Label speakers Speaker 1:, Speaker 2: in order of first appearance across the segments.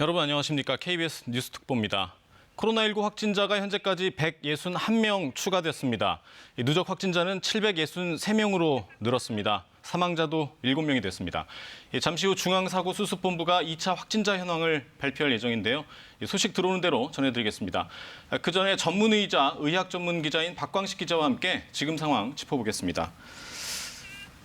Speaker 1: 여러분 안녕하십니까? KBS 뉴스특보입니다. 코로나19 확진자가 현재까지 161명 추가됐습니다. 누적 확진자는 763명으로 늘었습니다. 사망자도 7명이 됐습니다. 잠시 후 중앙사고수습본부가 2차 확진자 현황을 발표할 예정인데요. 소식 들어오는 대로 전해드리겠습니다. 그 전에 전문의이자 의학 전문 기자인 박광식 기자와 함께 지금 상황 짚어보겠습니다.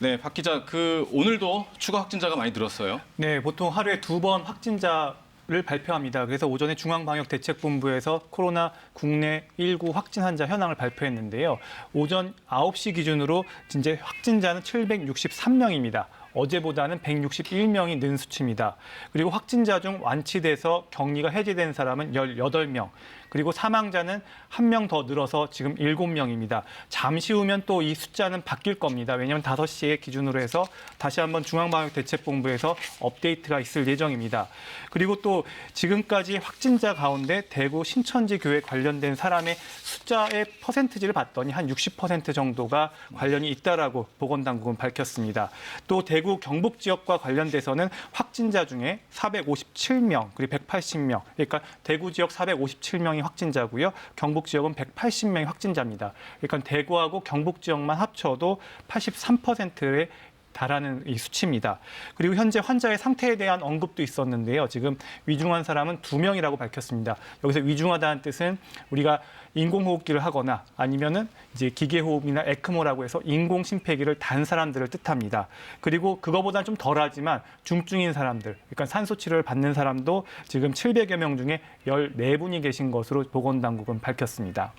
Speaker 1: 네, 박 기자, 오늘도 추가 확진자가 많이 늘었어요.
Speaker 2: 네, 보통 하루에 2번 확진자를 발표합니다. 그래서 오전에 중앙방역대책본부에서 코로나 국내 19 확진 환자 현황을 발표했는데요. 오전 9시 기준으로 이제 확진자는 763명입니다. 어제보다는 161명이 는 수치입니다. 그리고 확진자 중 완치돼서 격리가 해제된 사람은 18명. 그리고 사망자는 1명 더 늘어서 지금 7명입니다. 잠시 후면 또 이 숫자는 바뀔 겁니다. 왜냐하면 5시에 기준으로 해서 다시 한번 중앙방역대책본부에서 업데이트가 있을 예정입니다. 그리고 또 지금까지 확진자 가운데 대구 신천지 교회 관련된 사람의 숫자의 퍼센티지를 봤더니 한 60% 정도가 관련이 있다라고 보건당국은 밝혔습니다. 또 대구 경북 지역과 관련돼서는 확진자 중에 457명 그리고 180명, 그러니까 대구 지역 457명이 확진자고요. 경북 지역은 180명이 확진자입니다. 그러니까 대구하고 경북 지역만 합쳐도 83%에 달하는 이 수치입니다. 그리고 현재 환자의 상태에 대한 언급도 있었는데요. 지금 위중한 사람은 2명이라고 밝혔습니다. 여기서 위중하다는 뜻은 우리가 인공호흡기를 하거나 아니면은 이제 기계호흡이나 에크모라고 해서 인공심폐기를 단 사람들을 뜻합니다. 그리고 그거보다는 좀 덜하지만 중증인 사람들, 그러니까 산소치료를 받는 사람도 지금 700여 명 중에 14분이 계신 것으로 보건당국은 밝혔습니다.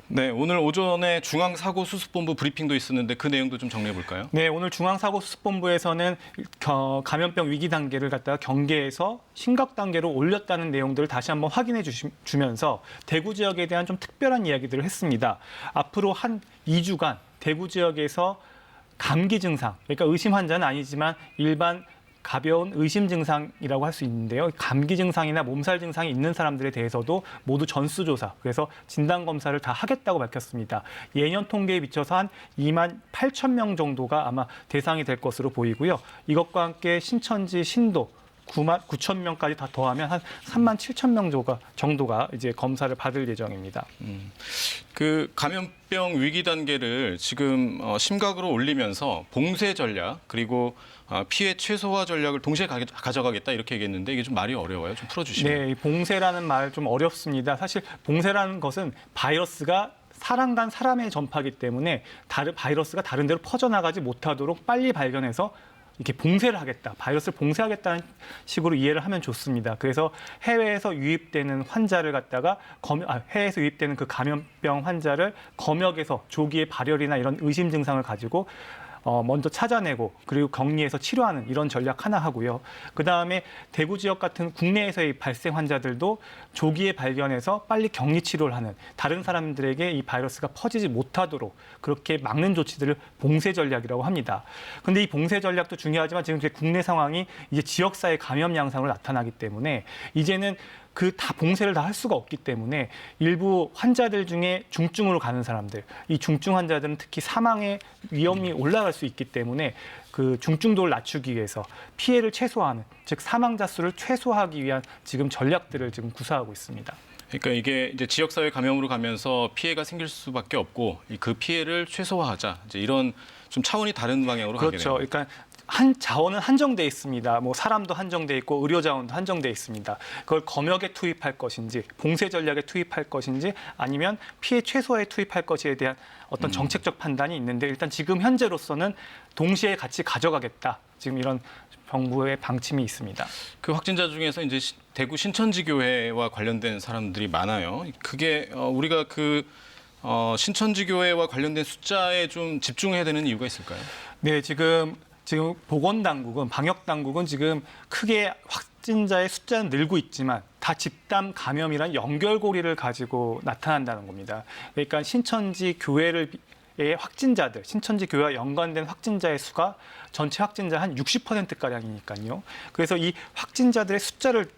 Speaker 1: 네, 오늘 오전에 중앙사고수습본부 브리핑도 있었는데 그 내용도 좀 정리해 볼까요?
Speaker 2: 네, 오늘 중앙사고수습본부에서는 감염병 위기 단계를 갖다가 경계에서 심각 단계로 올렸다는 내용들을 다시 한번 확인해 주면서 대구 지역에 대한 좀 특별한 이야기들을 했습니다. 앞으로 한 2주간 대구 지역에서 감기 증상, 그러니까 의심 환자는 아니지만 일반 가벼운 의심 증상이라고 할 수 있는데요. 감기 증상이나 몸살 증상이 있는 사람들에 대해서도 모두 전수조사, 그래서 진단검사를 다 하겠다고 밝혔습니다. 예년 통계에 비춰서 한 2만 8천 명 정도가 아마 대상이 될 것으로 보이고요. 이것과 함께 신천지, 신도, 9만 9천 명까지 다 더하면 한 3만 7천 명 정도가 이제 검사를 받을 예정입니다.
Speaker 1: 그 감염병 위기 단계를 지금 심각으로 올리면서 봉쇄 전략 그리고 피해 최소화 전략을 동시에 가져가겠다 이렇게 얘기했는데 이게 좀 말이 어려워요. 좀 풀어주시면.
Speaker 2: 네, 봉쇄라는 말 좀 어렵습니다. 사실 봉쇄라는 것은 바이러스가 사람 간 사람에 전파하기 때문에 바이러스가 다른 데로 퍼져나가지 못하도록 빨리 발견해서 이렇게 봉쇄를 하겠다, 바이러스를 봉쇄하겠다는 식으로 이해를 하면 좋습니다. 그래서 해외에서 유입되는 환자를 갖다가 해외에서 유입되는 그 감염병 환자를 검역에서 조기에 발열이나 이런 의심 증상을 가지고 먼저 찾아내고 그리고 격리해서 치료하는 이런 전략 하나 하고요. 그다음에 대구 지역 같은 국내에서의 발생 환자들도 조기에 발견해서 빨리 격리 치료를 하는, 다른 사람들에게 이 바이러스가 퍼지지 못하도록 그렇게 막는 조치들을 봉쇄 전략이라고 합니다. 근데 이 봉쇄 전략도 중요하지만 지금 국내 상황이 이제 지역사회 감염 양상으로 나타나기 때문에 이제는 다 봉쇄를 다 할 수가 없기 때문에 일부 환자들 중에 중증으로 가는 사람들, 이 중증 환자들은 특히 사망의 위험이 올라갈 수 있기 때문에 그 중증도를 낮추기 위해서 피해를 최소화하는, 즉 사망자 수를 최소화하기 위한 지금 전략들을 지금 구사하고 있습니다.
Speaker 1: 그러니까 이게 이제 지역사회 감염으로 가면서 피해가 생길 수밖에 없고 그 피해를 최소화하자, 이제 이런 좀 차원이 다른 방향으로 가게
Speaker 2: 그렇죠.
Speaker 1: 됩니다.
Speaker 2: 그러니까 자원은 한정돼 있습니다. 뭐 사람도 한정돼 있고 의료 자원도 한정돼 있습니다. 그걸 검역에 투입할 것인지, 봉쇄 전략에 투입할 것인지, 아니면 피해 최소화에 투입할 것에 대한 어떤 정책적 판단이 있는데, 일단 지금 현재로서는 동시에 같이 가져가겠다, 지금 이런 정부의 방침이 있습니다.
Speaker 1: 그 확진자 중에서 이제 대구 신천지 교회와 관련된 사람들이 많아요. 그게 우리가 신천지 교회와 관련된 숫자에 좀 집중해야 되는 이유가 있을까요?
Speaker 2: 네, 지금 보건당국은, 방역당국은 지금 크게 확진자의 숫자는 늘고 있지만 다 집단 감염이란 연결고리를 가지고 나타난다는 겁니다. 그러니까 신천지 교회의 확진자들, 신천지 교회와 연관된 확진자의 수가 전체 확진자 한 60%가량이니까요. 그래서 이 확진자들의 숫자를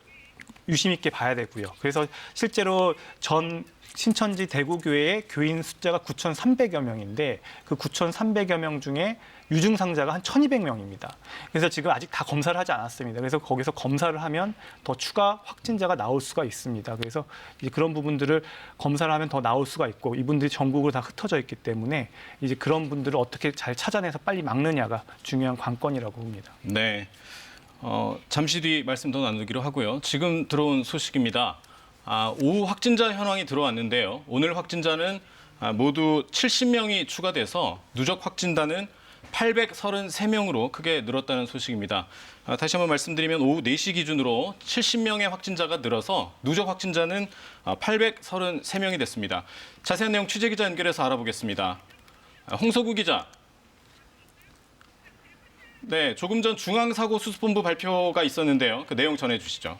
Speaker 2: 유심 있게 봐야 되고요. 그래서 실제로 전 신천지 대구교회의 교인 숫자가 9,300여 명인데 그 9,300여 명 중에 유증상자가 한 1,200명입니다. 그래서 지금 아직 다 검사를 하지 않았습니다. 그래서 거기서 검사를 하면 더 추가 확진자가 나올 수가 있습니다. 그래서 이제 그런 부분들을 검사를 하면 더 나올 수가 있고 이분들이 전국으로 다 흩어져 있기 때문에 이제 그런 분들을 어떻게 잘 찾아내서 빨리 막느냐가 중요한 관건이라고 봅니다.
Speaker 1: 네. 잠시 뒤 말씀 더 나누기로 하고요. 지금 들어온 소식입니다. 오후 확진자 현황이 들어왔는데요. 오늘 확진자는 모두 70명이 추가돼서 누적 확진자는 833명으로 크게 늘었다는 소식입니다. 다시 한번 말씀드리면 오후 4시 기준으로 70명의 확진자가 늘어서 누적 확진자는 833명이 됐습니다. 자세한 내용 취재기자 연결해서 알아보겠습니다. 홍석우 기자. 네, 조금 전 중앙사고수습본부 발표가 있었는데요. 그 내용 전해주시죠.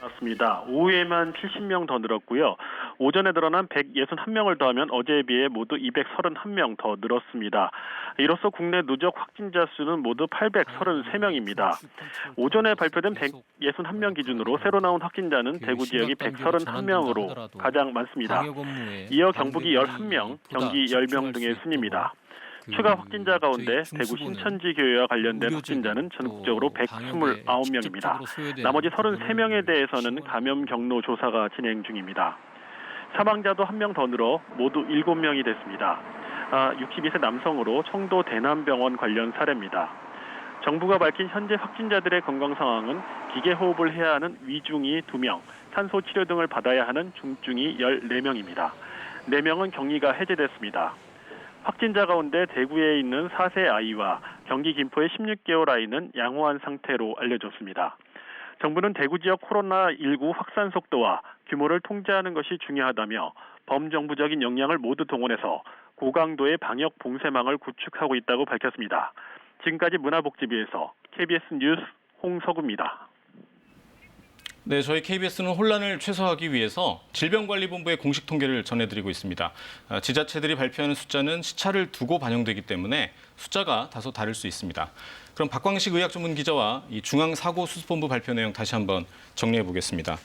Speaker 3: 맞습니다. 오후에만 70명 더 늘었고요. 오전에 드러난 161명을 더하면 어제에 비해 모두 231명 더 늘었습니다. 이로써 국내 누적 확진자 수는 모두 833명입니다. 오전에 발표된 161명 기준으로 새로 나온 확진자는 대구 지역이 131명으로 가장 많습니다. 이어 경북이 11명, 경기 10명 등의 순입니다. 추가 확진자 가운데 대구 신천지 교회와 관련된 확진자는 전국적으로 129명입니다. 나머지 33명에 대해서는 감염 경로 조사가 진행 중입니다. 사망자도 1명 더 늘어 모두 7명이 됐습니다. 62세 남성으로 청도 대남병원 관련 사례입니다. 정부가 밝힌 현재 확진자들의 건강 상황은 기계호흡을 해야 하는 위중이 2명, 산소치료 등을 받아야 하는 중증이 14명입니다. 4명은 격리가 해제됐습니다. 확진자 가운데 대구에 있는 4세 아이와 경기 김포의 16개월 아이는 양호한 상태로 알려졌습니다. 정부는 대구 지역 코로나19 확산 속도와 규모를 통제하는 것이 중요하다며 범정부적인 역량을 모두 동원해서 고강도의 방역 봉쇄망을 구축하고 있다고 밝혔습니다. 지금까지 문화복지부에서 KBS 뉴스 홍석우입니다.
Speaker 1: 네, 저희 KBS는 혼란을 최소화하기 위해서 질병관리본부의 공식 통계를 전해드리고 있습니다. 지자체들이 발표하는 숫자는 시차를 두고 반영되기 때문에 숫자가 다소 다를 수 있습니다. 그럼 박광식 의학전문기자와 이 중앙사고수습본부 발표 내용 다시 한번 정리해 보겠습니다.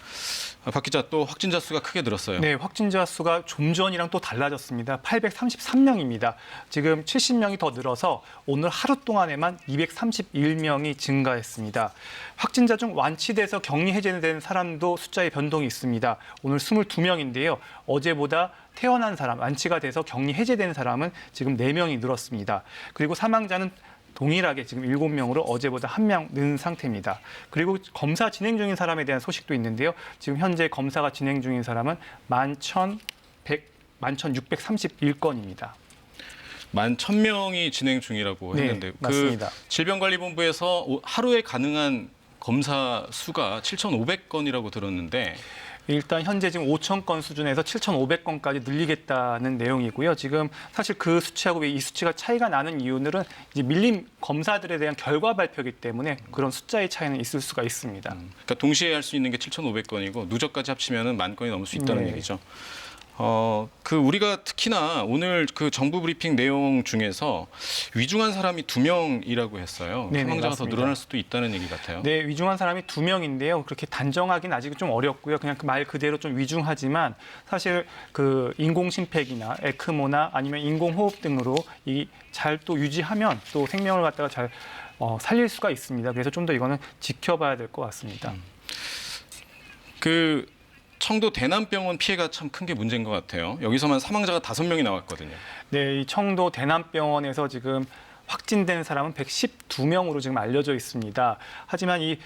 Speaker 1: 박 기자, 또 확진자 수가 크게 늘었어요.
Speaker 2: 네, 확진자 수가 좀 전이랑 또 달라졌습니다. 833명입니다. 지금 70명이 더 늘어서 오늘 하루 동안에만 231명이 증가했습니다. 확진자 중 완치돼서 격리 해제된 사람도 숫자의 변동이 있습니다. 오늘 22명인데요. 어제보다 퇴원한 사람, 완치가 돼서 격리 해제된 사람은 지금 4명이 늘었습니다. 그리고 사망자는 동일하게 지금 7명으로 어제보다 1명 는 상태입니다. 그리고 검사 진행 중인 사람에 대한 소식도 있는데요. 지금 현재 검사가 진행 중인 사람은 11,631건입니다.
Speaker 1: 11,000명이 진행 중이라고 했는데
Speaker 2: 네, 맞습니다.
Speaker 1: 그 질병관리본부에서 하루에 가능한 검사 수가 7,500건이라고 들었는데
Speaker 2: 일단 현재 지금 5,000건 수준에서 7,500건까지 늘리겠다는 내용이고요. 지금 사실 그 수치하고 왜 이 수치가 차이가 나는 이유는 이제 밀림 검사들에 대한 결과 발표이기 때문에 그런 숫자의 차이는 있을 수가 있습니다.
Speaker 1: 그러니까 동시에 할 수 있는 게 7,500건이고 누적까지 합치면은 10,000건이 넘을 수 있다는
Speaker 2: 네.
Speaker 1: 얘기죠. 우리가 특히나 오늘 그 정부 브리핑 내용 중에서 위중한 사람이 2명이라고 했어요.
Speaker 2: 네네,
Speaker 1: 사망자가
Speaker 2: 맞습니다.
Speaker 1: 더 늘어날 수도 있다는 얘기 같아요.
Speaker 2: 네, 위중한 사람이 2명인데요. 그렇게 단정하기는 아직 좀 어렵고요. 그냥 그 말 그대로 좀 위중하지만 사실 그 인공심폐기나 에크모나 아니면 인공호흡 등으로 이 잘 또 유지하면 또 생명을 갖다가 잘 살릴 수가 있습니다. 그래서 좀 더 이거는 지켜봐야 될 것 같습니다.
Speaker 1: 그 청도 대남병원 피해가 참 큰 게 문제인 것 같아요. 여기서만 사망자가 5명이 나왔거든요.
Speaker 2: 네, 이 청도 대남병원에서 지금 확진된 사람은 112명으로 지금 알려져 있습니다. 하지만 이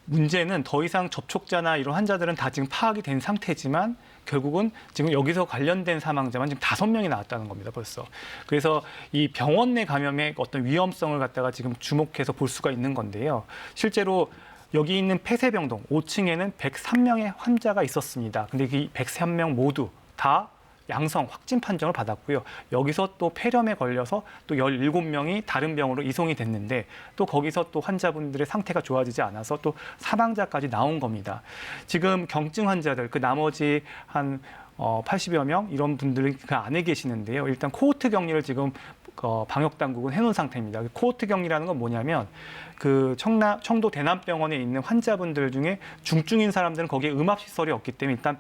Speaker 2: 문제는 더 이상 접촉자나 이런 환자들은 다 지금 파악이 된 상태지만 결국은 지금 여기서 관련된 사망자만 지금 5명이 나왔다는 겁니다, 벌써. 그래서 이 병원 내 감염의 어떤 위험성을 갖다가 지금 주목해서 볼 수가 있는 건데요. 실제로 여기 있는 폐쇄병동 5층에는 103명의 환자가 있었습니다. 근데 이 103명 모두 다 양성 확진 판정을 받았고요. 여기서 또 폐렴에 걸려서 또 17명이 다른 병으로 이송이 됐는데 또 거기서 또 환자분들의 상태가 좋아지지 않아서 또 사망자까지 나온 겁니다. 지금 경증 환자들 그 나머지 한 80여 명 이런 분들은 그 안에 계시는데요. 일단 코호트 격리를 지금 방역 당국은 해놓은 상태입니다. 코호트 격리라는 건 뭐냐면 그 청도 대남병원에 있는 환자분들 중에 중증인 사람들은 거기에 음압 시설이 없기 때문에 일단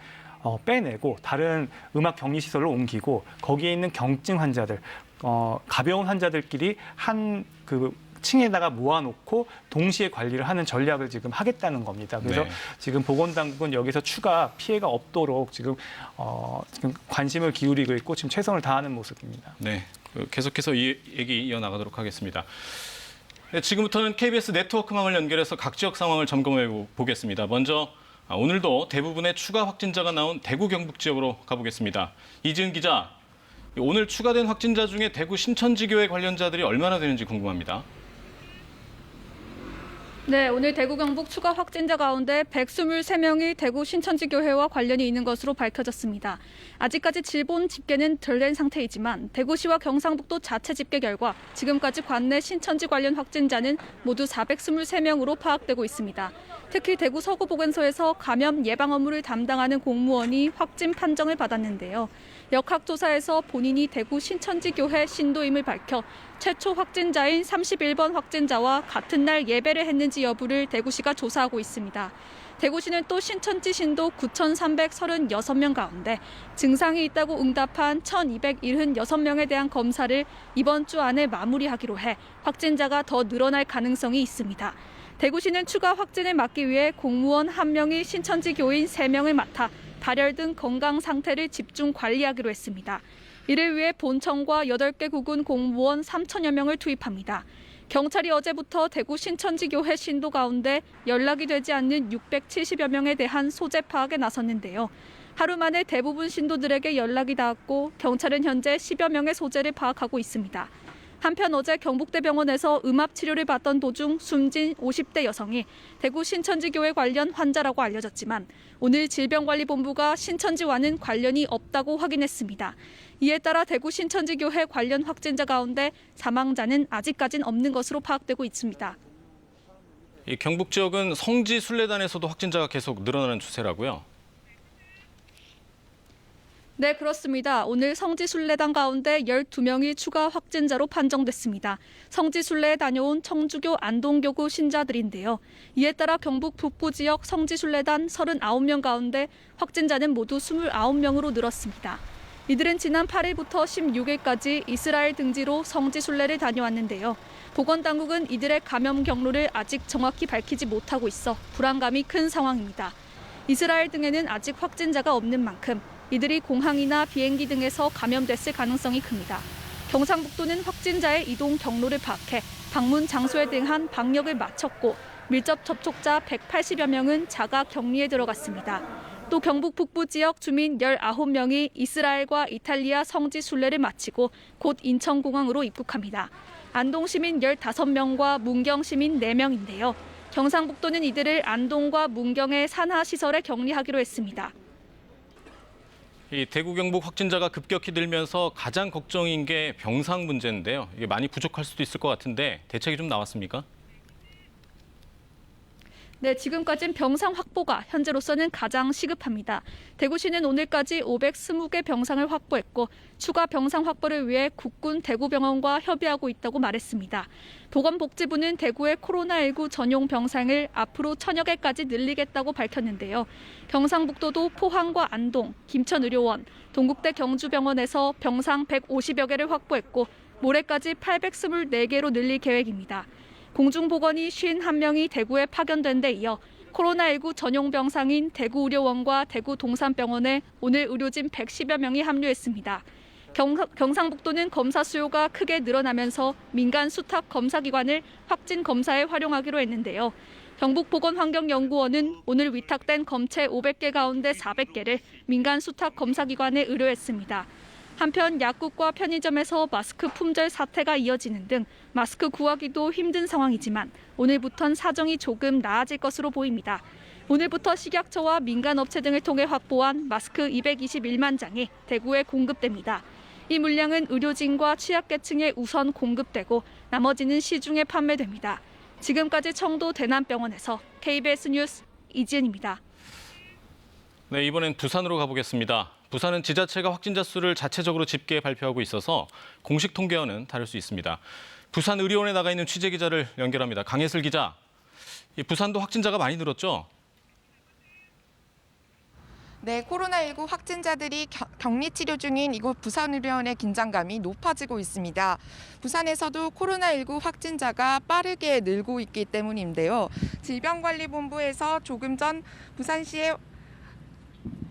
Speaker 2: 빼내고 다른 음압 격리 시설로 옮기고 거기에 있는 경증 환자들, 가벼운 환자들끼리 한 그 층에다가 모아놓고 동시에 관리를 하는 전략을 지금 하겠다는 겁니다. 그래서
Speaker 1: 네.
Speaker 2: 지금 보건당국은 여기서 추가 피해가 없도록 지금 관심을 기울이고 있고 지금 최선을 다하는 모습입니다.
Speaker 1: 네, 계속해서 이 얘기 이어나가도록 하겠습니다. 네, 지금부터는 KBS 네트워크망을 연결해서 각 지역 상황을 점검해 보겠습니다. 먼저 오늘도 대부분의 추가 확진자가 나온 대구 경북 지역으로 가보겠습니다. 이지은 기자, 오늘 추가된 확진자 중에 대구 신천지교회 관련자들이 얼마나 되는지 궁금합니다.
Speaker 4: 네, 오늘 대구 경북 추가 확진자 가운데 123명이 대구 신천지교회와 관련이 있는 것으로 밝혀졌습니다. 아직까지 질본 집계는 덜 된 상태이지만 대구시와 경상북도 자체 집계 결과 지금까지 관내 신천지 관련 확진자는 모두 423명으로 파악되고 있습니다. 특히 대구 서구보건소에서 감염 예방 업무를 담당하는 공무원이 확진 판정을 받았는데요. 역학조사에서 본인이 대구 신천지교회 신도임을 밝혀 최초 확진자인 31번 확진자와 같은 날 예배를 했는지 여부를 대구시가 조사하고 있습니다. 대구시는 또 신천지 신도 9,336명 가운데 증상이 있다고 응답한 1,276명에 대한 검사를 이번 주 안에 마무리하기로 해 확진자가 더 늘어날 가능성이 있습니다. 대구시는 추가 확진을 막기 위해 공무원 1명이 신천지 교인 3명을 맡아 발열 등 건강 상태를 집중 관리하기로 했습니다. 이를 위해 본청과 8개 구군 공무원 3천여 명을 투입합니다. 경찰이 어제부터 대구 신천지교회 신도 가운데 연락이 되지 않는 670여 명에 대한 소재 파악에 나섰는데요. 하루 만에 대부분 신도들에게 연락이 닿았고 경찰은 현재 10여 명의 소재를 파악하고 있습니다. 한편 어제 경북대병원에서 음압 치료를 받던 도중 숨진 50대 여성이 대구 신천지교회 관련 환자라고 알려졌지만 오늘 질병관리본부가 신천지와는 관련이 없다고 확인했습니다. 이에 따라 대구 신천지교회 관련 확진자 가운데 사망자는 아직까진 없는 것으로 파악되고 있습니다.
Speaker 1: 이 경북 지역은 성지 순례단에서도 확진자가 계속 늘어나는 추세라고요.
Speaker 4: 네, 그렇습니다. 오늘 성지순례단 가운데 12명이 추가 확진자로 판정됐습니다. 성지순례에 다녀온 청주교 안동교구 신자들인데요. 이에 따라 경북 북부 지역 성지순례단 39명 가운데 확진자는 모두 29명으로 늘었습니다. 이들은 지난 8일부터 16일까지 이스라엘 등지로 성지순례를 다녀왔는데요. 보건당국은 이들의 감염 경로를 아직 정확히 밝히지 못하고 있어 불안감이 큰 상황입니다. 이스라엘 등에는 아직 확진자가 없는 만큼 이들이 공항이나 비행기 등에서 감염됐을 가능성이 큽니다. 경상북도는 확진자의 이동 경로를 파악해 방문 장소에 대한 방역을 마쳤고 밀접 접촉자 180여 명은 자가 격리에 들어갔습니다. 또 경북 북부 지역 주민 19명이 이스라엘과 이탈리아 성지 순례를 마치고 곧 인천공항으로 입국합니다. 안동 시민 15명과 문경 시민 4명인데요. 경상북도는 이들을 안동과 문경의 산하시설에 격리하기로 했습니다.
Speaker 1: 이 대구 경북 확진자가 급격히 늘면서 가장 걱정인 게 병상 문제인데요. 이게 많이 부족할 수도 있을 것 같은데 대책이 좀 나왔습니까?
Speaker 4: 네, 지금까지는 병상 확보가 현재로서는 가장 시급합니다. 대구시는 오늘까지 520개 병상을 확보했고 추가 병상 확보를 위해 국군 대구병원과 협의하고 있다고 말했습니다. 보건복지부는 대구의 코로나19 전용 병상을 앞으로 1,000여 개까지 늘리겠다고 밝혔는데요. 경상북도도 포항과 안동, 김천의료원, 동국대 경주병원에서 병상 150여 개를 확보했고 모레까지 824개로 늘릴 계획입니다. 공중보건이 51명이 대구에 파견된 데 이어 코로나19 전용 병상인 대구의료원과 대구 동산병원에 오늘 의료진 110여 명이 합류했습니다. 경상북도는 검사 수요가 크게 늘어나면서 민간 수탁 검사기관을 확진 검사에 활용하기로 했는데요. 경북보건환경연구원은 오늘 위탁된 검체 500개 가운데 400개를 민간 수탁 검사기관에 의뢰했습니다. 한편 약국과 편의점에서 마스크 품절 사태가 이어지는 등 마스크 구하기도 힘든 상황이지만 오늘부터는 사정이 조금 나아질 것으로 보입니다. 오늘부터 식약처와 민간업체 등을 통해 확보한 마스크 221만 장이 대구에 공급됩니다. 이 물량은 의료진과 취약계층에 우선 공급되고 나머지는 시중에 판매됩니다. 지금까지 청도 대남병원에서 KBS 뉴스 이지은입니다.
Speaker 1: 네, 이번엔 부산으로 가보겠습니다. 부산은 지자체가 확진자 수를 자체적으로 집계 발표하고 있어서 공식 통계와는 다를 수 있습니다. 부산의료원에 나가 있는 취재기자를 연결합니다. 강예슬 기자, 부산도 확진자가 많이 늘었죠?
Speaker 5: 네, 코로나19 확진자들이 격리 치료 중인 이곳 부산의료원의 긴장감이 높아지고 있습니다. 부산에서도 코로나19 확진자가 빠르게 늘고 있기 때문인데요. 질병관리본부에서 조금 전 부산시의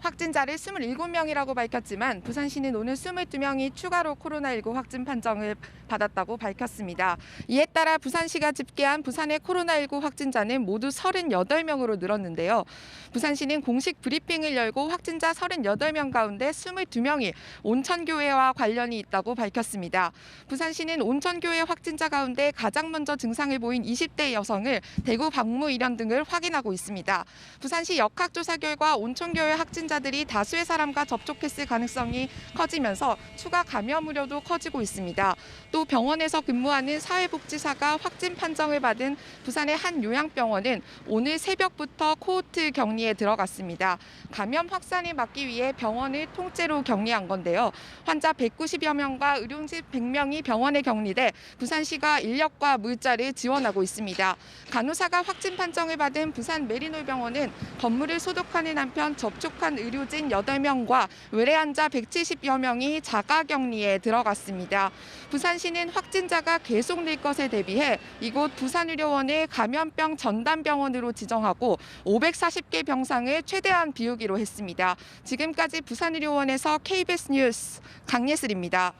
Speaker 5: 확진자를 27명이라고 밝혔지만 부산시는 오늘 22명이 추가로 코로나19 확진 판정을 받았다고 밝혔습니다. 이에 따라 부산시가 집계한 부산의 코로나19 확진자는 모두 38명으로 늘었는데요. 부산시는 공식 브리핑을 열고 확진자 38명 가운데 22명이 온천교회와 관련이 있다고 밝혔습니다. 부산시는 온천교회 확진자 가운데 가장 먼저 증상을 보인 20대 여성을 대구 방무 일현 등을 확인하고 있습니다. 부산시 역학조사 결과 온천교회 확진자들이 다수의 사람과 접촉했을 가능성이 커지면서 추가 감염 우려도 커지고 있습니다. 또 병원에서 근무하는 사회복지사가 확진 판정을 받은 부산의 한 요양병원은 오늘 새벽부터 코호트 격리에 들어갔습니다. 감염 확산을 막기 위해 병원을 통째로 격리한 건데요. 환자 190여 명과 의료진 100명이 병원에 격리돼 부산시가 인력과 물자를 지원하고 있습니다. 간호사가 확진 판정을 받은 부산 메리노병원은 건물을 소독하는 한편 접촉한 의료진 8명과 외래 환자 170여 명이 자가격리에 들어갔습니다. 부산시는 확진자가 계속 늘 것에 대비해 이곳 부산의료원을 감염병 전담병원으로 지정하고 540개 병상을 최대한 비우기로 했습니다. 지금까지 부산의료원에서 KBS 뉴스 강예슬입니다.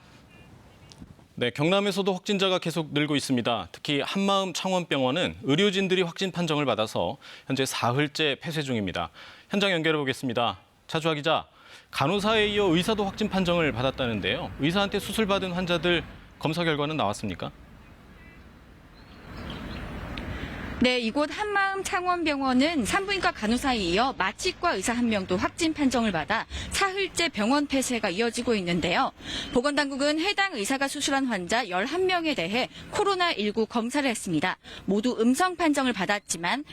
Speaker 1: 네, 경남에서도 확진자가 계속 늘고 있습니다. 특히 한마음 창원병원은 의료진들이 확진 판정을 받아서 현재 사흘째 폐쇄 중입니다. 현장 연결해 보겠습니다. 차주아 기자, 간호사에 이어 의사도 확진 판정을 받았다는데요. 의사한테 수술받은 환자들 검사 결과는 나왔습니까?
Speaker 6: 네, 이곳 한마음 창원병원은 산부인과 간호사에 이어 마취과 의사 1명도 확진 판정을 받아 사흘째 병원 폐쇄가 이어지고 있는데요. 보건당국은 해당 의사가 수술한 환자 11명에 대해 코로나19 검사를 했습니다. 모두 음성 판정을 받았지만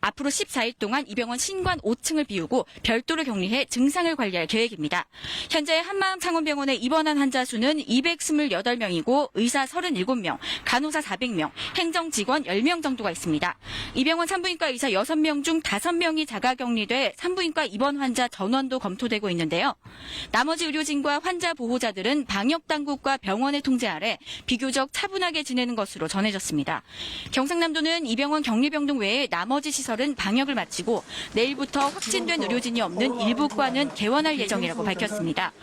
Speaker 6: 앞으로 14일 동안 이 병원 신관 5층을 비우고 별도로 격리해 증상을 관리할 계획입니다. 현재 한마음 창원병원에 입원한 환자 수는 228명이고 의사 37명, 간호사 400명, 행정직원 10명 정도가 있습니다. 이 병원 산부인과 의사 6명 중 5명이 자가격리돼 산부인과 입원 환자 전원도 검토되고 있는데요. 나머지 의료진과 환자 보호자들은 방역당국과 병원의 통제 아래 비교적 차분하게 지내는 것으로 전해졌습니다. 경상남도는 이 병원 격리병 등 외에 나머지 시설은 방역을 마치고 내일부터 확진된 의료진이 없는 일부 과는 개원할 예정이라고 밝혔습니다.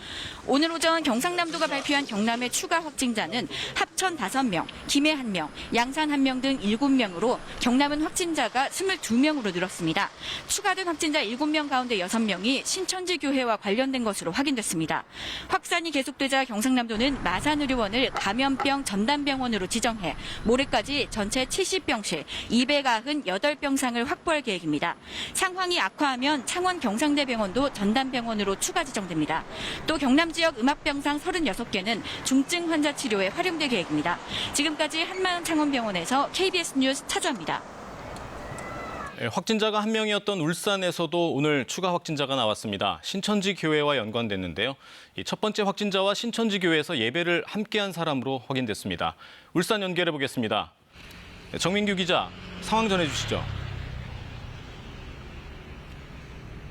Speaker 6: 오늘 오전 경상남도가 발표한 경남의 추가 확진자는 합천 5명, 김해 1명, 양산 1명 등 7명으로 경남은 확진자가 22명으로 늘었습니다. 추가된 확진자 7명 가운데 6명이 신천지 교회와 관련된 것으로 확인됐습니다. 확산이 계속되자 경상남도는 마산의료원을 감염병 전담병원으로 지정해 모레까지 전체 70병실 298병상을 확보할 계획입니다. 상황이 악화하면 창원 경상대병원도 전담병원으로 추가 지정됩니다. 또 경남 지역 음압병상 36개는 중증 환자 치료에 활용될 계획입니다. 지금까지 한마음 창원병원에서 KBS 뉴스 차주아입니다.
Speaker 1: 확진자가 1명이었던 울산에서도 오늘 추가 확진자가 나왔습니다. 신천지 교회와 연관됐는데요. 첫 번째 확진자와 신천지 교회에서 예배를 함께한 사람으로 확인됐습니다. 울산 연결해 보겠습니다. 정민규 기자, 상황 전해주시죠.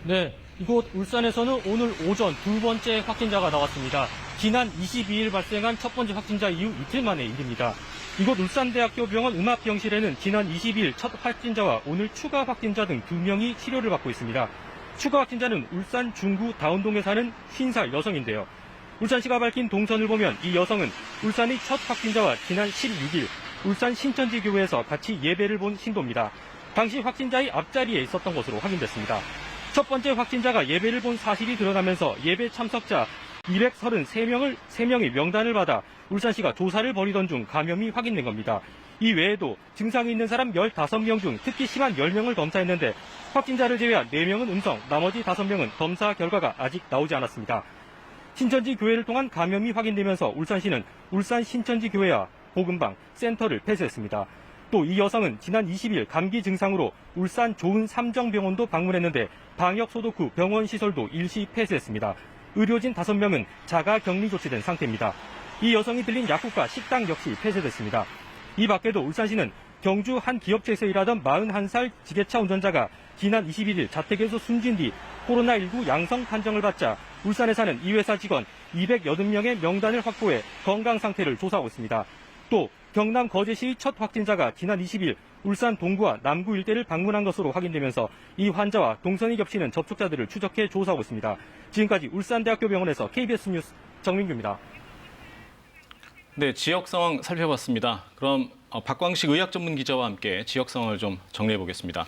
Speaker 7: 네, 이곳 울산에서는 오늘 오전 2번째 확진자가 나왔습니다. 지난 22일 발생한 첫 번째 확진자 이후 이틀 만의 일입니다. 이곳 울산대학교 병원 음압병실에는 지난 22일 첫 확진자와 오늘 추가 확진자 등 2명이 치료를 받고 있습니다. 추가 확진자는 울산 중구 다운동에 사는 50살 여성인데요. 울산시가 밝힌 동선을 보면 이 여성은 울산의 첫 확진자와 지난 16일 울산 신천지교회에서 같이 예배를 본 신도입니다. 당시 확진자의 앞자리에 있었던 것으로 확인됐습니다. 첫 번째 확진자가 예배를 본 사실이 드러나면서 예배 참석자 233명의 명단을 받아 울산시가 조사를 벌이던 중 감염이 확인된 겁니다. 이 외에도 증상이 있는 사람 15명 중 특히 심한 10명을 검사했는데 확진자를 제외한 4명은 음성, 나머지 5명은 검사 결과가 아직 나오지 않았습니다. 신천지 교회를 통한 감염이 확인되면서 울산시는 울산 신천지 교회와 복음방, 센터를 폐쇄했습니다. 또 이 여성은 지난 20일 감기 증상으로 울산 좋은 삼정병원도 방문했는데 방역 소독 후 병원 시설도 일시 폐쇄했습니다. 의료진 5명은 자가 격리 조치된 상태입니다. 이 여성이 들린 약국과 식당 역시 폐쇄됐습니다. 이 밖에도 울산시는 경주 한 기업체에서 일하던 41살 지게차 운전자가 지난 21일 자택에서 숨진 뒤 코로나19 양성 판정을 받자 울산에 사는 이 회사 직원 280명의 명단을 확보해 건강 상태를 조사하고 있습니다. 또 경남 거제시의 첫 확진자가 지난 20일 울산 동구와 남구 일대를 방문한 것으로 확인되면서 이 환자와 동선이 겹치는 접촉자들을 추적해 조사하고 있습니다. 지금까지 울산대학교 병원에서 KBS 뉴스 정민규입니다.
Speaker 1: 네, 지역 상황 살펴봤습니다. 그럼 박광식 의학 전문 기자와 함께 지역 상황을 좀 정리해 보겠습니다.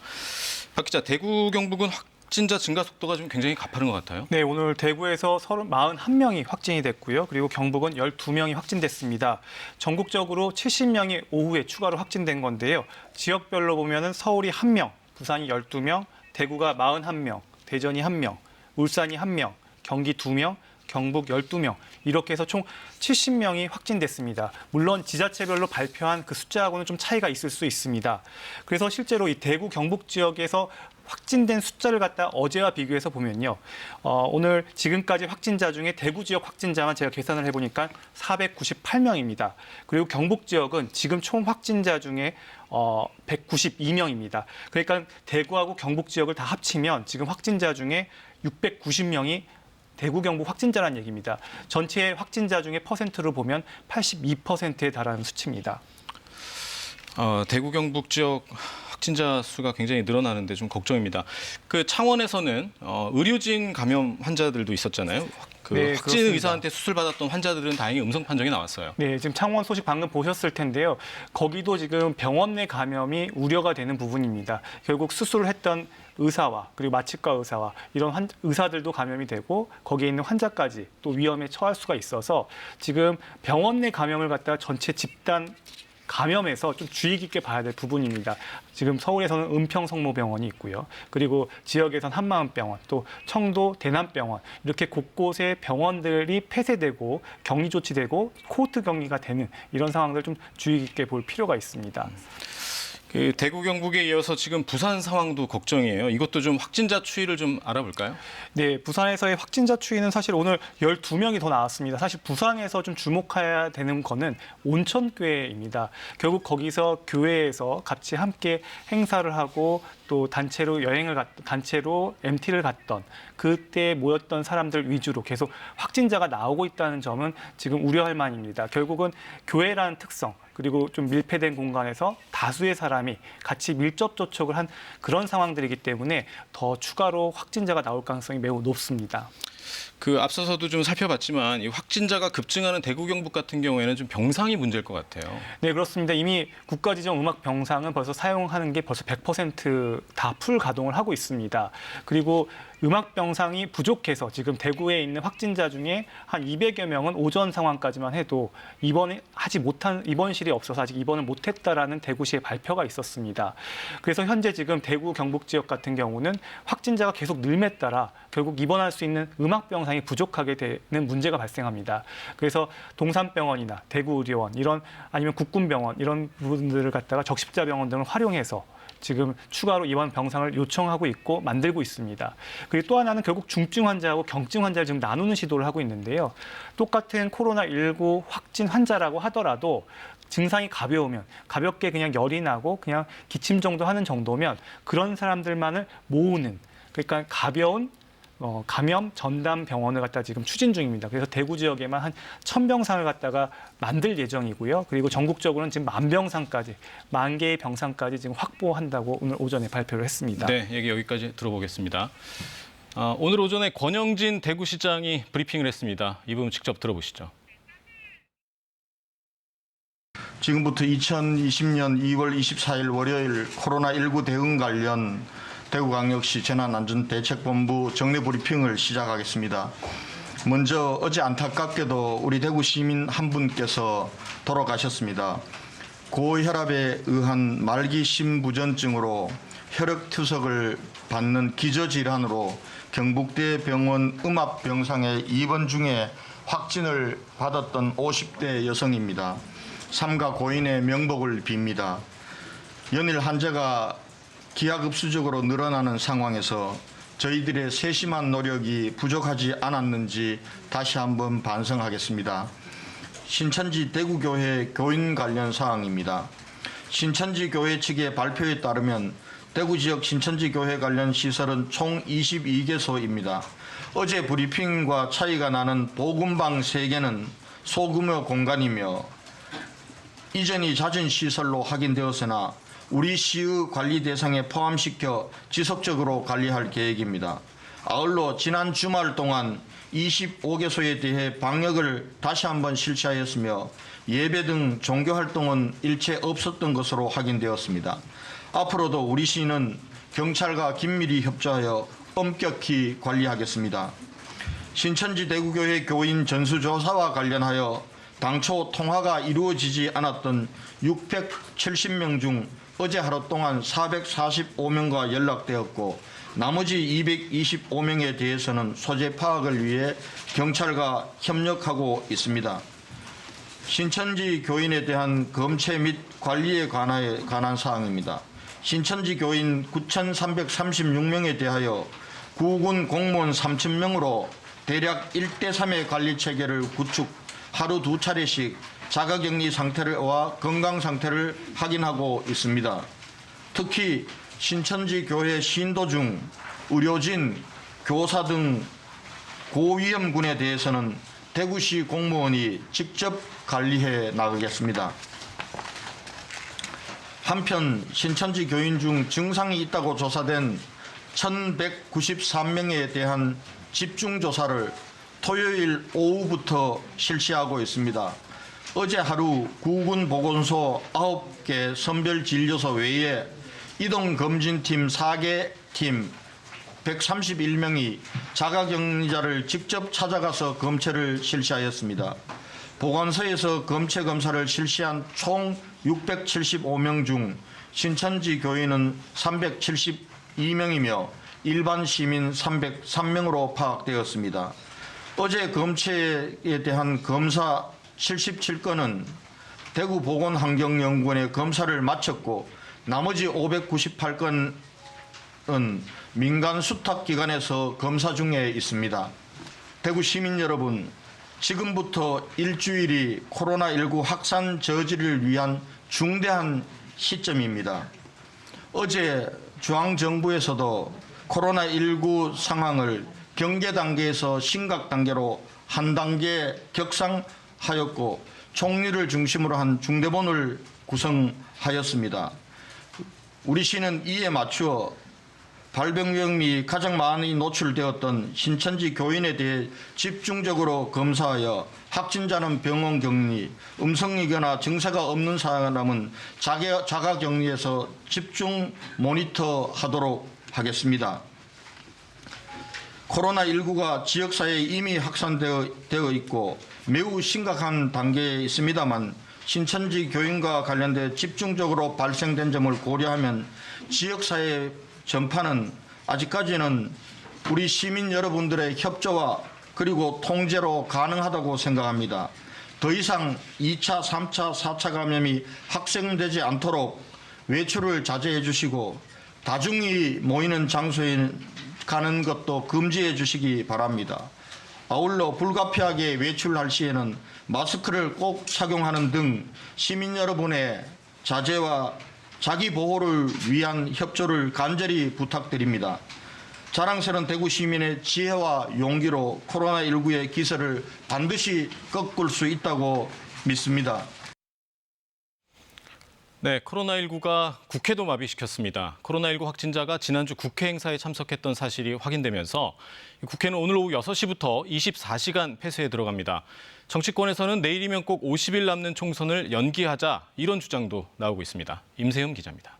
Speaker 1: 박 기자, 대구 경북은 확진자 증가 속도가 좀 굉장히 가파른 것 같아요.
Speaker 2: 네, 오늘 대구에서 41명이 확진이 됐고요. 그리고 경북은 12명이 확진됐습니다. 전국적으로 70명이 오후에 추가로 확진된 건데요. 지역별로 보면은 서울이 1명, 부산이 12명, 대구가 41명, 대전이 1명, 울산이 1명, 경기 2명, 경북 12명 이렇게 해서 총 70명이 확진됐습니다. 물론 지자체별로 발표한 그 숫자하고는 좀 차이가 있을 수 있습니다. 그래서 실제로 이 대구 경북 지역에서 확진된 숫자를 갖다 어제와 비교해서 보면요. 오늘 지금까지 확진자 중에 대구 지역 확진자만 제가 계산을 해보니까 498명입니다. 그리고 경북 지역은 지금 총 확진자 중에 192명입니다. 그러니까 대구하고 경북 지역을 다 합치면 지금 확진자 중에 690명이 대구 경북 확진자라는 얘기입니다. 전체 확진자 중에 퍼센트로 보면 82%에 달하는 수치입니다.
Speaker 1: 대구 경북 지역 확진자 수가 굉장히 늘어나는데 좀 걱정입니다. 그 창원에서는 의료진 감염 환자들도 있었잖아요.
Speaker 2: 네,
Speaker 1: 확진
Speaker 2: 그렇습니다.
Speaker 1: 의사한테 수술 받았던 환자들은 다행히 음성 판정이 나왔어요.
Speaker 2: 네, 지금 창원 소식 방금 보셨을 텐데요. 거기도 지금 병원 내 감염이 우려가 되는 부분입니다. 결국 수술을 했던 의사와 그리고 마취과 의사와 이런 의사들도 감염이 되고 거기에 있는 환자까지 또 위험에 처할 수가 있어서 지금 병원 내 감염을 갖다가 전체 집단 감염에서 좀 주의 깊게 봐야 될 부분입니다. 지금 서울에서는 은평성모병원이 있고요. 그리고 지역에선 한마음병원, 또 청도 대남병원 이렇게 곳곳에 병원들이 폐쇄되고 격리 조치되고 코호트 격리가 되는 이런 상황들 좀 주의 깊게 볼 필요가 있습니다.
Speaker 1: 그 대구 경북에 이어서 지금 부산 상황도 걱정이에요. 이것도 좀 확진자 추이를 좀 알아볼까요?
Speaker 2: 네, 부산에서의 확진자 추이는 사실 오늘 12명이 더 나왔습니다. 사실 부산에서 좀 주목해야 되는 거는 온천교회입니다. 결국 거기서 교회에서 같이 함께 행사를 하고 또 단체로 단체로 MT를 갔던 그때 모였던 사람들 위주로 계속 확진자가 나오고 있다는 점은 지금 우려할 만입니다. 결국은 교회라는 특성 그리고 좀 밀폐된 공간에서 다수의 사람이 같이 밀접 접촉을 한 그런 상황들이기 때문에 더 추가로 확진자가 나올 가능성이 매우 높습니다.
Speaker 1: 그 앞서서도 좀 살펴봤지만 이 확진자가 급증하는 대구 경북 같은 경우에는 좀 병상이 문제일 것 같아요.
Speaker 2: 네, 그렇습니다. 이미 국가지정 음악 병상은 벌써 사용하는 게 벌써 100% 다 풀 가동을 하고 있습니다. 그리고 음악 병상이 부족해서 지금 대구에 있는 확진자 중에 한 200여 명은 오전 상황까지만 해도 입원실이 없어서 아직 입원을 못했다라는 대구시의 발표가 있었습니다. 그래서 현재 지금 대구 경북 지역 같은 경우는 확진자가 계속 늘매 따라 결국 입원할 수 있는 음악 병상이 부족하게 되는 문제가 발생합니다. 그래서 동산병원이나 대구의료원 이런 아니면 국군병원 이런 부분들을 갖다가 적십자 병원 등을 활용해서 지금 추가로 입원 병상을 요청하고 있고 만들고 있습니다. 그리고 또 하나는 결국 중증 환자하고 경증 환자를 지금 나누는 시도를 하고 있는데요. 똑같은 코로나19 확진 환자라고 하더라도 증상이 가벼우면 가볍게 그냥 열이 나고 그냥 기침 정도 하는 정도면 그런 사람들만을 모으는 그러니까 가벼운 감염 전담 병원을 갖다 지금 추진 중입니다. 그래서 대구 지역에만 한 1000병상을 갖다가 만들 예정이고요. 그리고 전국적으로는 지금 10,000병상까지 10,000개의 병상까지 지금 확보한다고 오늘 오전에 발표를 했습니다.
Speaker 1: 네, 얘기 여기까지 들어보겠습니다. 오늘 오전에 권영진 대구시장이 브리핑을 했습니다. 이 부분 직접 들어보시죠.
Speaker 8: 지금부터 2020년 2월 24일 월요일 코로나19 대응 관련 대구광역시 재난안전대책본부 정례 브리핑을 시작하겠습니다. 먼저 어제 안타깝게도 우리 대구 시민 한 분께서 돌아가셨습니다. 고혈압에 의한 말기 심부전증으로 혈액투석을 받는 기저질환으로 경북대 병원 음압병상에 입원 중에 확진을 받았던 50대 여성입니다. 삼가 고인의 명복을 빕니다. 연일 환자가 기하급수적으로 늘어나는 상황에서 저희들의 세심한 노력이 부족하지 않았는지 다시 한번 반성하겠습니다. 신천지 대구교회 교인 관련 사항입니다. 신천지 교회 측의 발표에 따르면 대구 지역 신천지 교회 관련 시설은 총 22개소입니다. 어제 브리핑과 차이가 나는 복음방 3개는 소규모 공간이며 이전이 잦은 시설로 확인되었으나 우리 시의 관리 대상에 포함시켜 지속적으로 관리할 계획입니다. 아울러 지난 주말 동안 25개소에 대해 방역을 다시 한번 실시하였으며 예배 등 종교활동은 일체 없었던 것으로 확인되었습니다. 앞으로도 우리 시는 경찰과 긴밀히 협조하여 엄격히 관리하겠습니다. 신천지 대구교회 교인 전수조사와 관련하여 당초 통화가 이루어지지 않았던 670명 중 어제 하루 동안 445명과 연락되었고 나머지 225명에 대해서는 소재 파악을 위해 경찰과 협력하고 있습니다. 신천지 교인에 대한 검체 및 관리에 관한 사항입니다. 신천지 교인 9,336명에 대하여 구군 공무원 3,000명으로 대략 1대3의 관리 체계를 구축, 하루 2차례씩 자가격리 상태와 건강 상태를 확인하고 있습니다. 특히 신천지 교회 신도 중 의료진, 교사 등 고위험군에 대해서는 대구시 공무원이 직접 관리해 나가겠습니다. 한편 신천지 교인 중 증상이 있다고 조사된 1,193명에 대한 집중조사를 토요일 오후부터 실시하고 있습니다. 어제 하루 구군보건소 9개 선별진료소 외에 이동검진팀 4개 팀 131명이 자가격리자를 직접 찾아가서 검체를 실시하였습니다. 보건소에서 검체 검사를 실시한 총 675명 중 신천지 교인은 372명이며 일반 시민 303명으로 파악되었습니다. 어제 검체에 대한 검사 77건은 대구보건환경연구원에 검사를 마쳤고 나머지 598건은 민간 수탁기관에서 검사 중에 있습니다. 대구 시민 여러분, 지금부터 일주일이 코로나19 확산 저지를 위한 중대한 시점입니다. 어제 중앙정부에서도 코로나19 상황을 경계 단계에서 심각 단계로 한 단계 격상하였고 총리를 중심으로 한 중대본을 구성하였습니다. 우리 시는 이에 맞추어 발병 위험이 가장 많이 노출되었던 신천지 교인에 대해 집중적으로 검사하여 확진자는 병원 격리, 음성이거나 증세가 없는 사람은 자가 격리에서 집중 모니터하도록 하겠습니다. 코로나19가 지역사회에 이미 확산되어 있고 매우 심각한 단계에 있습니다만 신천지 교인과 관련돼 집중적으로 발생된 점을 고려하면 지역사회 전파는 아직까지는 우리 시민 여러분들의 협조와 그리고 통제로 가능하다고 생각합니다. 더 이상 2차, 3차, 4차 감염이 확산되지 않도록 외출을 자제해 주시고 다중이 모이는 장소에 가는 것도 금지해 주시기 바랍니다. 아울러 불가피하게 외출할 시에는 마스크를 꼭 착용하는 등 시민 여러분의 자제와 자기 보호를 위한 협조를 간절히 부탁드립니다. 자랑스러운 대구 시민의 지혜와 용기로 코로나19의 기세를 반드시 꺾을 수 있다고 믿습니다.
Speaker 1: 네, 코로나19가 국회도 마비시켰습니다. 코로나19 확진자가 지난주 국회 행사에 참석했던 사실이 확인되면서 국회는 오늘 오후 6시부터 24시간 폐쇄에 들어갑니다. 정치권에서는 내일이면 꼭 50일 남는 총선을 연기하자 이런 주장도 나오고 있습니다. 임세흠 기자입니다.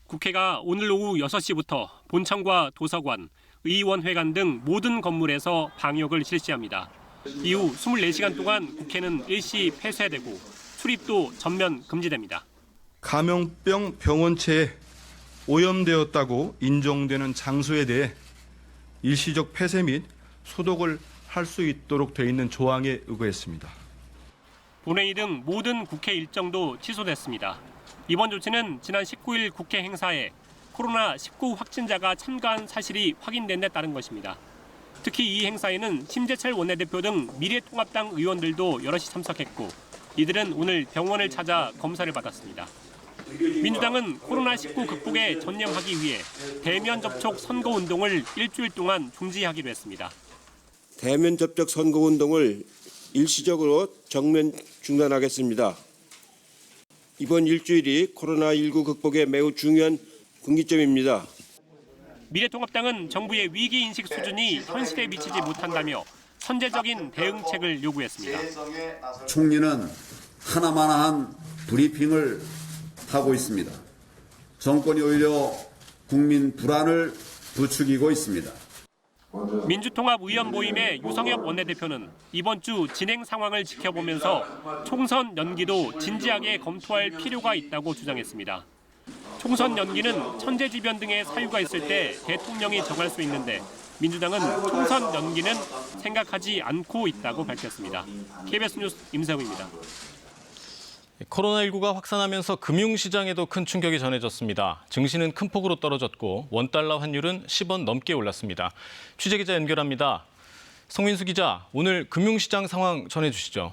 Speaker 9: 국회가 오늘 오후 6시부터 본청과 도서관, 의원회관 등 모든 건물에서 방역을 실시합니다. 이후 24시간 동안 국회는 일시 폐쇄되고 출입도 전면 금지됩니다.
Speaker 10: 감염병 병원체에 오염되었다고 인정되는 장소에 대해 일시적 폐쇄 및 소독을 할 수 있도록 되어 있는 조항에 의거했습니다.
Speaker 9: 본회의 등 모든 국회 일정도 취소됐습니다. 이번 조치는 지난 19일 국회 행사에 코로나19 확진자가 참가한 사실이 확인된 데 따른 것입니다. 특히 이 행사에는 심재철 원내대표 등 미래통합당 의원들도 여럿이 참석했고 이들은 오늘 병원을 찾아 검사를 받았습니다. 민주당은 코로나19 극복에 전념하기 위해 대면 접촉 선거운동을 일주일 동안 중지하기로 했습니다.
Speaker 11: 대면 접촉 선거운동을 일시적으로 정면 중단하겠습니다. 이번 일주일이 코로나19 극복에 매우 중요한 분기점입니다.
Speaker 9: 미래통합당은 정부의 위기인식 수준이 현실에 미치지 못한다며 선제적인 대응책을 요구했습니다.
Speaker 12: 총리는 하나마나한 브리핑을 하고 있습니다. 정권이 오히려 국민 불안을 부추기고 있습니다.
Speaker 9: 민주통합 의원 모임의 유성엽 원내대표는 이번 주 진행 상황을 지켜보면서 총선 연기도 진지하게 검토할 필요가 있다고 주장했습니다. 총선 연기는 천재지변 등의 사유가 있을 때 대통령이 정할 수 있는데 민주당은 총선 연기는 생각하지 않고 있다고 밝혔습니다. KBS 뉴스 임세웅입니다.
Speaker 1: 코로나19가 확산하면서 금융시장에도 큰 충격이 전해졌습니다. 증시는 큰 폭으로 떨어졌고 원달러 환율은 10원 넘게 올랐습니다. 취재기자 연결합니다. 성민수 기자, 오늘 금융시장 상황 전해주시죠.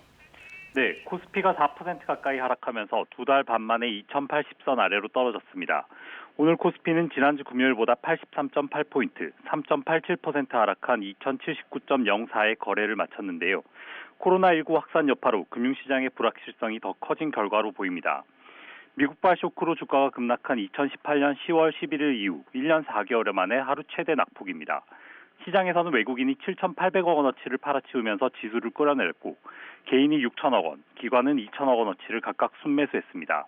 Speaker 13: 네, 코스피가 4% 가까이 하락하면서 2달 반 만에 2080선 아래로 떨어졌습니다. 오늘 코스피는 지난주 금요일보다 83.8포인트, 3.87% 하락한 2079.04의 거래를 마쳤는데요. 코로나19 확산 여파로 금융시장의 불확실성이 더 커진 결과로 보입니다. 미국발 쇼크로 주가가 급락한 2018년 10월 11일 이후 1년 4개월 만에 하루 최대 낙폭입니다. 시장에서는 외국인이 7,800억 원어치를 팔아치우면서 지수를 끌어내렸고 개인이 6천억 원, 기관은 2천억 원어치를 각각 순매수했습니다.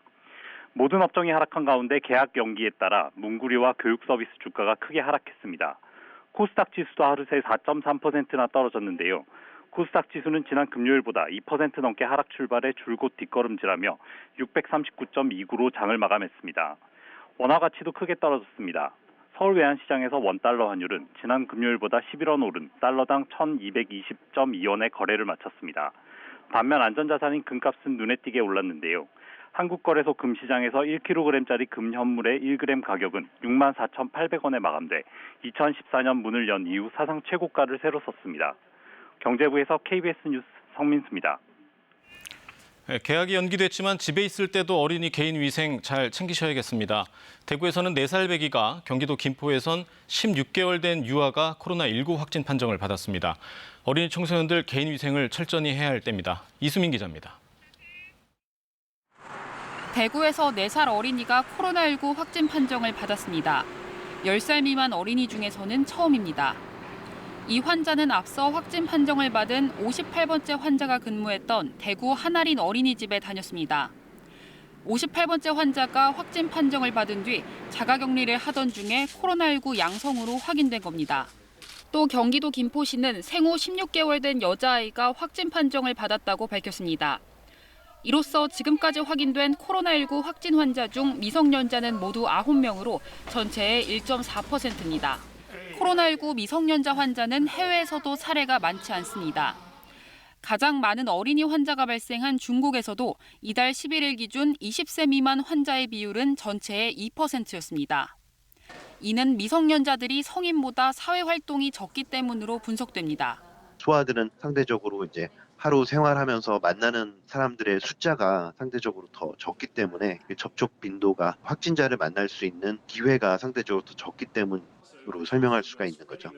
Speaker 13: 모든 업종이 하락한 가운데 계약 연기에 따라 문구류와 교육 서비스 주가가 크게 하락했습니다. 코스닥 지수도 하루 새 4.3%나 떨어졌는데요. 코스닥 지수는 지난 금요일보다 2% 넘게 하락 출발해 줄곧 뒷걸음질하며 639.29로 장을 마감했습니다. 원화 가치도 크게 떨어졌습니다. 서울 외환시장에서 원달러 환율은 지난 금요일보다 11원 오른 달러당 1,220.2원의 거래를 마쳤습니다. 반면 안전자산인 금값은 눈에 띄게 올랐는데요. 한국거래소 금시장에서 1kg짜리 금 현물의 1g 가격은 64,800원에 마감돼 2014년 문을 연 이후 사상 최고가를 새로 썼습니다. 경제부에서 KBS 뉴스 성민수입니다.
Speaker 1: 개학이 연기됐지만 집에 있을 때도 어린이 개인 위생 잘 챙기셔야겠습니다. 대구에서는 4살 배기가, 경기도 김포에선 16개월 된 유아가 코로나19 확진 판정을 받았습니다. 어린이 청소년들 개인 위생을 철저히 해야 할 때입니다. 이수민 기자입니다.
Speaker 14: 대구에서 4살 어린이가 코로나19 확진 판정을 받았습니다. 10살 미만 어린이 중에서는 처음입니다. 이 환자는 앞서 확진 판정을 받은 58번째 환자가 근무했던 대구 한아린 어린이집에 다녔습니다. 58번째 환자가 확진 판정을 받은 뒤 자가격리를 하던 중에 코로나19 양성으로 확인된 겁니다. 또 경기도 김포시는 생후 16개월 된 여자아이가 확진 판정을 받았다고 밝혔습니다. 이로써 지금까지 확인된 코로나19 확진 환자 중 미성년자는 모두 9명으로 전체의 1.4%입니다. 코로나19 미성년자 환자는 해외에서도 사례가 많지 않습니다. 가장 많은 어린이 환자가 발생한 중국에서도 이달 11일 기준 20세 미만 환자의 비율은 전체의 2%였습니다. 이는 미성년자들이 성인보다 사회 활동이 적기 때문으로 분석됩니다.
Speaker 15: 소아들은 상대적으로 이제 하루 생활하면서 만나는 사람들의 숫자가 상대적으로 더 적기 때문에 접촉 빈도가 확진자를 만날 수 있는 기회가 상대적으로 더 적기 때문으로 설명할 수가 있는 거죠.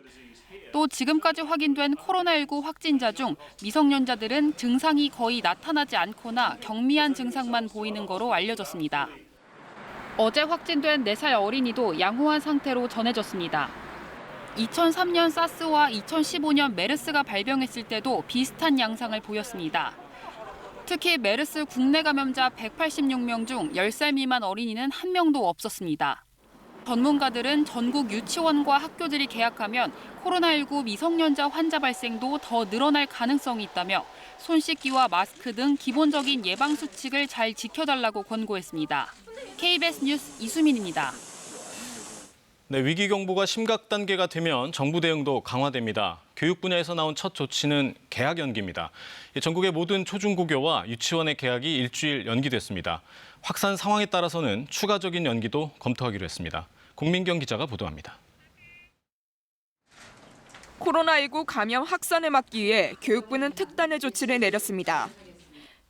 Speaker 14: 또 지금까지 확인된 코로나19 확진자 중 미성년자들은 증상이 거의 나타나지 않거나 경미한 증상만 보이는 거로 알려졌습니다. 어제 확진된 4살 어린이도 양호한 상태로 전해졌습니다. 2003년 사스와 2015년 메르스가 발병했을 때도 비슷한 양상을 보였습니다. 특히 메르스 국내 감염자 186명 중 10살 미만 어린이는 1명도 없었습니다. 전문가들은 전국 유치원과 학교들이 개학하면 코로나19 미성년자 환자 발생도 더 늘어날 가능성이 있다며 손 씻기와 마스크 등 기본적인 예방 수칙을 잘 지켜달라고 권고했습니다. KBS 뉴스 이수민입니다.
Speaker 1: 네, 위기 경보가 심각 단계가 되면 정부 대응도 강화됩니다. 교육 분야에서 나온 첫 조치는 개학 연기입니다. 전국의 모든 초중고교와 유치원의 개학이 일주일 연기됐습니다. 확산 상황에 따라서는 추가적인 연기도 검토하기로 했습니다. 공민경 기자가 보도합니다.
Speaker 16: 코로나19 감염 확산을 막기 위해 교육부는 특단의 조치를 내렸습니다.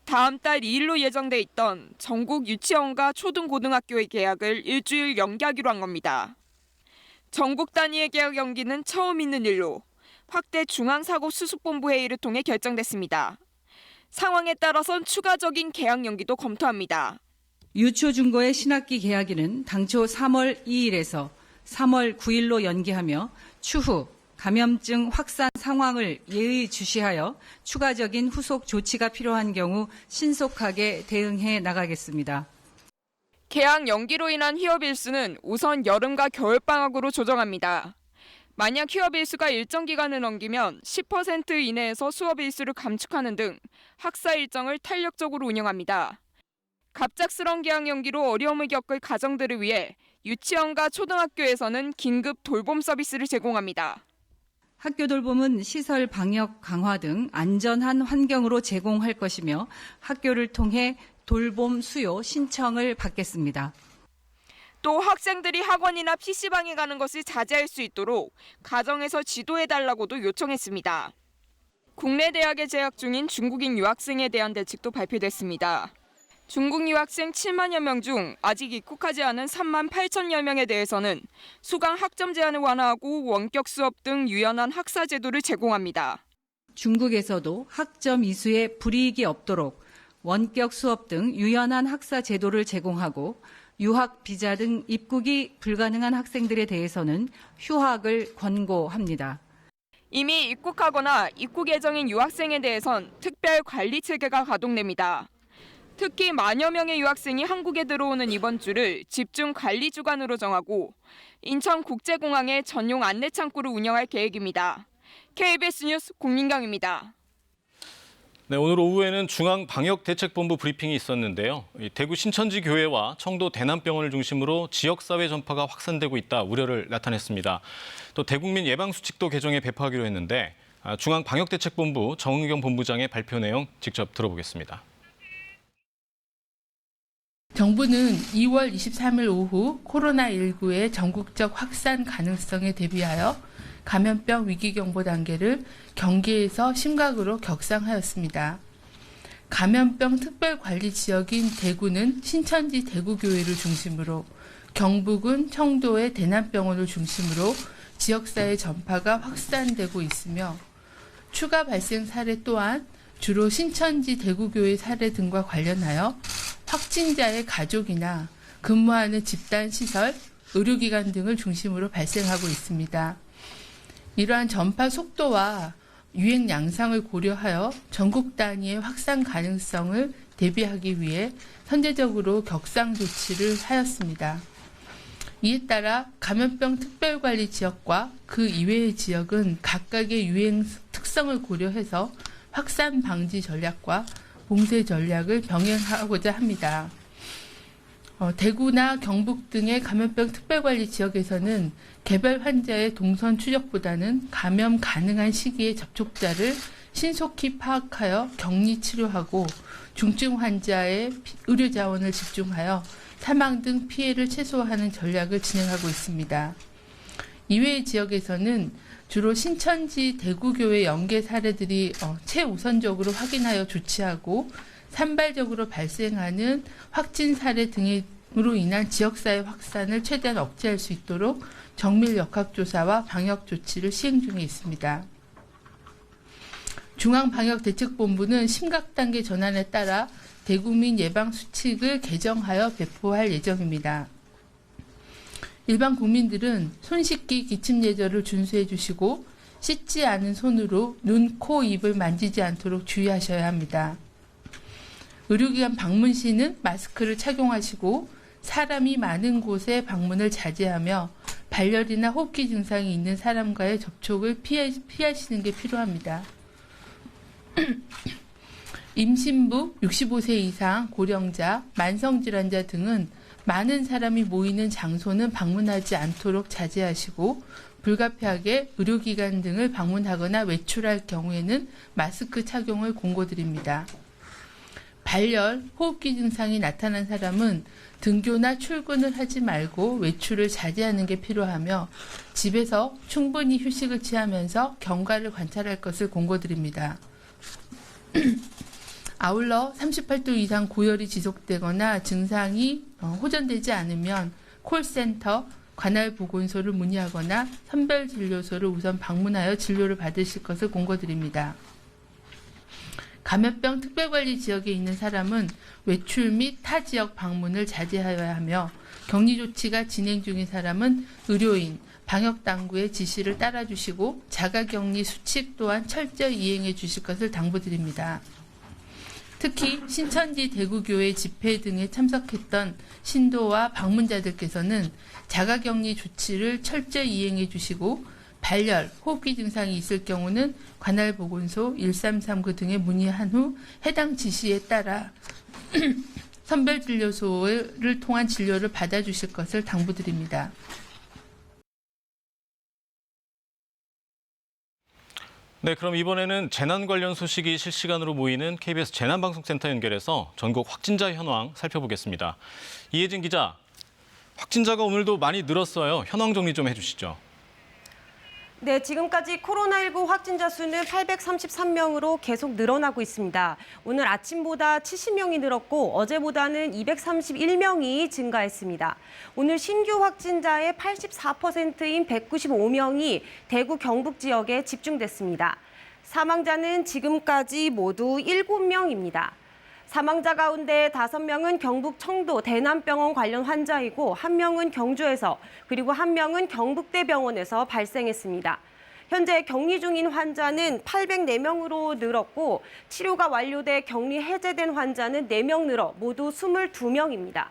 Speaker 16: 다음 달 2일로 예정돼 있던 전국 유치원과 초등고등학교의 개학을 일주일 연기하기로 한 겁니다. 전국 단위의 개학 연기는 처음 있는 일로 확대 중앙사고수습본부 회의를 통해 결정됐습니다. 상황에 따라선 추가적인 개학 연기도 검토합니다.
Speaker 17: 유초중고의 신학기 개학일은 당초 3월 2일에서 3월 9일로 연기하며 추후 감염증 확산 상황을 예의주시하여 추가적인 후속 조치가 필요한 경우 신속하게 대응해 나가겠습니다.
Speaker 16: 개학 연기로 인한 휴업 일수는 우선 여름과 겨울방학으로 조정합니다. 만약 휴업 일수가 일정 기간을 넘기면 10% 이내에서 수업 일수를 감축하는 등 학사 일정을 탄력적으로 운영합니다. 갑작스러운 개학 연기로 어려움을 겪을 가정들을 위해 유치원과 초등학교에서는 긴급 돌봄 서비스를 제공합니다.
Speaker 17: 학교 돌봄은 시설 방역 강화 등 안전한 환경으로 제공할 것이며 학교를 통해 돌봄 수요 신청을 받겠습니다.
Speaker 16: 또 학생들이 학원이나 PC방에 가는 것을 자제할 수 있도록 가정에서 지도해달라고도 요청했습니다. 국내 대학에 재학 중인 중국인 유학생에 대한 대책도 발표됐습니다. 중국 유학생 7만여 명 중 아직 입국하지 않은 3만 8천여 명에 대해서는 수강 학점 제한을 완화하고 원격 수업 등 유연한 학사 제도를 제공합니다.
Speaker 17: 중국에서도 학점 이수에 불이익이 없도록 원격 수업 등 유연한 학사 제도를 제공하고 유학 비자 등 입국이 불가능한 학생들에 대해서는 휴학을 권고합니다.
Speaker 16: 이미 입국하거나 입국 예정인 유학생에 대해선 특별 관리 체계가 가동됩니다. 특히 만여 명의 유학생이 한국에 들어오는 이번 주를 집중 관리 주간으로 정하고 인천국제공항에 전용 안내 창구를 운영할 계획입니다. KBS 뉴스 공민경입니다.
Speaker 1: 네, 오늘 오후에는 중앙방역대책본부 브리핑이 있었는데요. 대구 신천지 교회와 청도 대남병원을 중심으로 지역사회 전파가 확산되고 있다 우려를 나타냈습니다. 또 대국민 예방수칙도 개정해 배포하기로 했는데 중앙방역대책본부 정은경 본부장의 발표 내용 직접 들어보겠습니다.
Speaker 18: 정부는 2월 23일 오후 코로나19의 전국적 확산 가능성에 대비하여 감염병 위기경보 단계를 경기에서 심각으로 격상하였습니다. 감염병 특별관리지역인 대구는 신천지 대구교회를 중심으로, 경북은 청도의 대남병원을 중심으로 지역사회 전파가 확산되고 있으며 추가 발생 사례 또한 주로 신천지 대구교회 사례 등과 관련하여 확진자의 가족이나 근무하는 집단시설, 의료기관 등을 중심으로 발생하고 있습니다. 이러한 전파 속도와 유행 양상을 고려하여 전국 단위의 확산 가능성을 대비하기 위해 선제적으로 격상 조치를 하였습니다. 이에 따라 감염병 특별관리 지역과 그 이외의 지역은 각각의 유행 특성을 고려해서 확산 방지 전략과 봉쇄 전략을 병행하고자 합니다. 대구나 경북 등의 감염병 특별관리 지역에서는 개별 환자의 동선 추적보다는 감염 가능한 시기의 접촉자를 신속히 파악하여 격리 치료하고 중증 환자의 의료 자원을 집중하여 사망 등 피해를 최소화하는 전략을 진행하고 있습니다. 이외의 지역에서는 주로 신천지 대구교회 연계 사례들이 최우선적으로 확인하여 조치하고 산발적으로 발생하는 확진 사례 등으로 인한 지역사회 확산을 최대한 억제할 수 있도록 정밀 역학조사와 방역 조치를 시행 중에 있습니다. 중앙방역대책본부는 심각단계 전환에 따라 대국민 예방수칙을 개정하여 배포할 예정입니다. 일반 국민들은 손 씻기 기침 예절을 준수해 주시고 씻지 않은 손으로 눈, 코, 입을 만지지 않도록 주의하셔야 합니다. 의료기관 방문 시는 마스크를 착용하시고 사람이 많은 곳에 방문을 자제하며 발열이나 호흡기 증상이 있는 사람과의 접촉을 피하시는 게 필요합니다. 임신부, 65세 이상, 고령자, 만성질환자 등은 많은 사람이 모이는 장소는 방문하지 않도록 자제하시고 불가피하게 의료기관 등을 방문하거나 외출할 경우에는 마스크 착용을 공고드립니다. 발열, 호흡기 증상이 나타난 사람은 등교나 출근을 하지 말고 외출을 자제하는 게 필요하며 집에서 충분히 휴식을 취하면서 경과를 관찰할 것을 공고드립니다. 아울러 38도 이상 고열이 지속되거나 증상이 호전되지 않으면 콜센터, 관할보건소를 문의하거나 선별진료소를 우선 방문하여 진료를 받으실 것을 공고드립니다. 감염병 특별관리 지역에 있는 사람은 외출 및 타 지역 방문을 자제하여야 하며 격리 조치가 진행 중인 사람은 의료인, 방역당국의 지시를 따라주시고 자가격리 수칙 또한 철저히 이행해 주실 것을 당부드립니다. 특히 신천지 대구교회 집회 등에 참석했던 신도와 방문자들께서는 자가격리 조치를 철저히 이행해 주시고 발열, 호흡기 증상이 있을 경우는 관할보건소 1339 등에 문의한 후 해당 지시에 따라 선별진료소를 통한 진료를 받아주실 것을 당부드립니다.
Speaker 1: 네, 그럼 이번에는 재난 관련 소식이 실시간으로 모이는 KBS 재난방송센터 연결해서 전국 확진자 현황 살펴보겠습니다. 이혜진 기자, 확진자가 오늘도 많이 늘었어요. 현황 정리 좀 해주시죠.
Speaker 19: 네, 지금까지 코로나19 확진자 수는 833명으로 계속 늘어나고 있습니다. 오늘 아침보다 70명이 늘었고 어제보다는 231명이 증가했습니다. 오늘 신규 확진자의 84%인 195명이 대구 경북 지역에 집중됐습니다. 사망자는 지금까지 모두 7명입니다. 사망자 가운데 5명은 경북 청도 대남병원 관련 환자이고 1명은 경주에서 그리고 1명은 경북대병원에서 발생했습니다. 현재 격리 중인 환자는 804명으로 늘었고 치료가 완료돼 격리 해제된 환자는 4명 늘어 모두 22명입니다.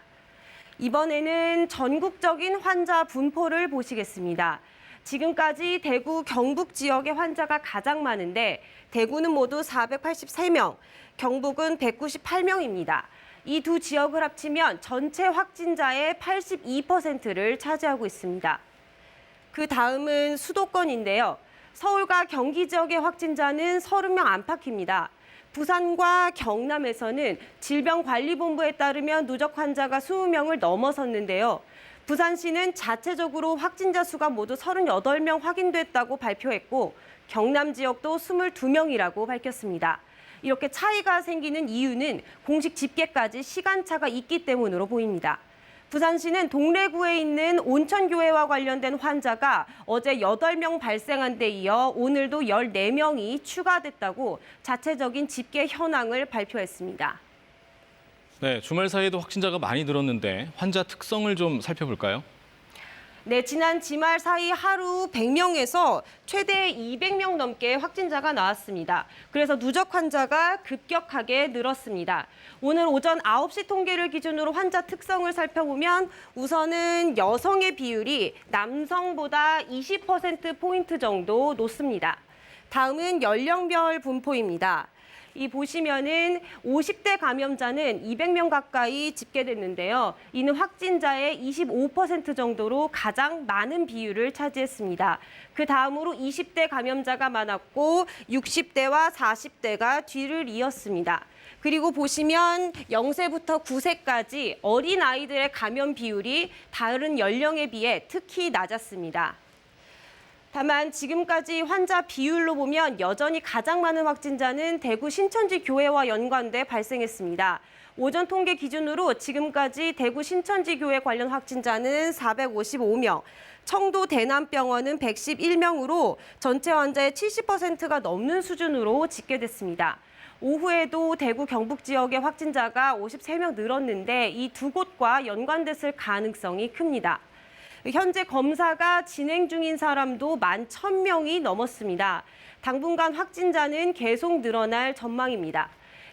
Speaker 19: 이번에는 전국적인 환자 분포를 보시겠습니다. 지금까지 대구, 경북 지역의 환자가 가장 많은데 대구는 모두 483명, 경북은 198명입니다. 이 두 지역을 합치면 전체 확진자의 82%를 차지하고 있습니다. 그 다음은 수도권인데요. 서울과 경기 지역의 확진자는 30명 안팎입니다. 부산과 경남에서는 질병관리본부에 따르면 누적 환자가 20명을 넘어섰는데요. 부산시는 자체적으로 확진자 수가 모두 38명 확인됐다고 발표했고 경남 지역도 22명이라고 밝혔습니다. 이렇게 차이가 생기는 이유는 공식 집계까지 시간차가 있기 때문으로 보입니다. 부산시는 동래구에 있는 온천교회와 관련된 환자가 어제 8명 발생한 데 이어 오늘도 14명이 추가됐다고 자체적인 집계 현황을 발표했습니다.
Speaker 1: 네, 주말 사이에도 확진자가 많이 늘었는데 환자 특성을 좀 살펴볼까요?
Speaker 19: 네, 지난 주말 사이 하루 100명에서 최대 200명 넘게 확진자가 나왔습니다. 그래서 누적 환자가 급격하게 늘었습니다. 오늘 오전 9시 통계를 기준으로 환자 특성을 살펴보면 우선은 여성의 비율이 남성보다 20%포인트 정도 높습니다. 다음은 연령별 분포입니다. 이 보시면은 50대 감염자는 200명 가까이 집계됐는데요. 이는 확진자의 25% 정도로 가장 많은 비율을 차지했습니다. 그 다음으로 20대 감염자가 많았고 60대와 40대가 뒤를 이었습니다. 그리고 보시면 0세부터 9세까지 어린 아이들의 감염 비율이 다른 연령에 비해 특히 낮았습니다. 다만 지금까지 환자 비율로 보면 여전히 가장 많은 확진자는 대구 신천지 교회와 연관돼 발생했습니다. 오전 통계 기준으로 지금까지 대구 신천지 교회 관련 확진자는 455명, 청도 대남병원은 111명으로 전체 환자의 70%가 넘는 수준으로 집계됐습니다. 오후에도 대구 경북 지역의 확진자가 53명 늘었는데 이 두 곳과 연관됐을 가능성이 큽니다. 현재 검사가 진행 중인 사람도 11,000명이 넘었습니다. 당분간 확진자는 계속 늘어날 전망입니다.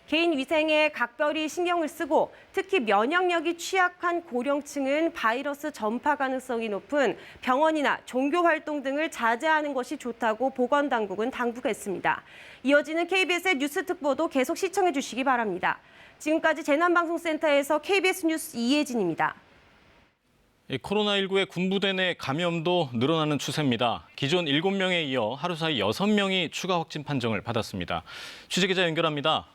Speaker 19: 개인 위생에 각별히 신경을 쓰고 특히 면역력이 취약한 고령층은 바이러스 전파 가능성이 높은 병원이나 종교 활동 등을 자제하는 것이 좋다고 보건당국은 당부했습니다. 이어지는 KBS의 뉴스 특보도 계속 시청해 주시기 바랍니다. 지금까지 재난방송센터에서 KBS 뉴스 이혜진입니다.
Speaker 1: 코로나19의 군부대 내 감염도 늘어나는 추세입니다. 기존 7명에 이어 하루 사이 6명이 추가 확진 판정을 받았습니다. 취재기자 연결합니다.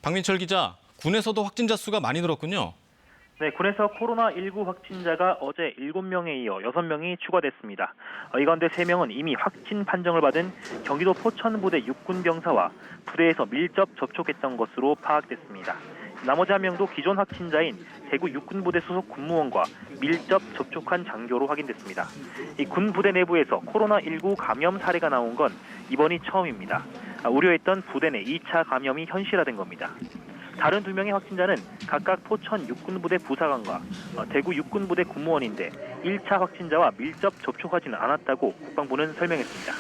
Speaker 1: 박민철 기자, 군에서도 확진자 수가 많이 늘었군요.
Speaker 20: 네, 군에서 코로나19 확진자가 어제 7명에 이어 6명이 추가됐습니다. 이 가운데 3명은 이미 확진 판정을 받은 경기도 포천부대 육군병사와 부대에서 밀접 접촉했던 것으로 파악됐습니다. 나머지 1명도 기존 확진자인 대구 육군부대 소속 군무원과 밀접 접촉한 장교로 확인됐습니다. 이 군 부대 내부에서 코로나19 감염 사례가 나온 건 이번이 처음입니다. 우려했던 부대 내 2차 감염이 현실화된 겁니다. 다른 2명의 확진자는 각각 포천 육군부대 부사관과 대구 육군부대 군무원인데 1차 확진자와 밀접 접촉하지는 않았다고 국방부는 설명했습니다.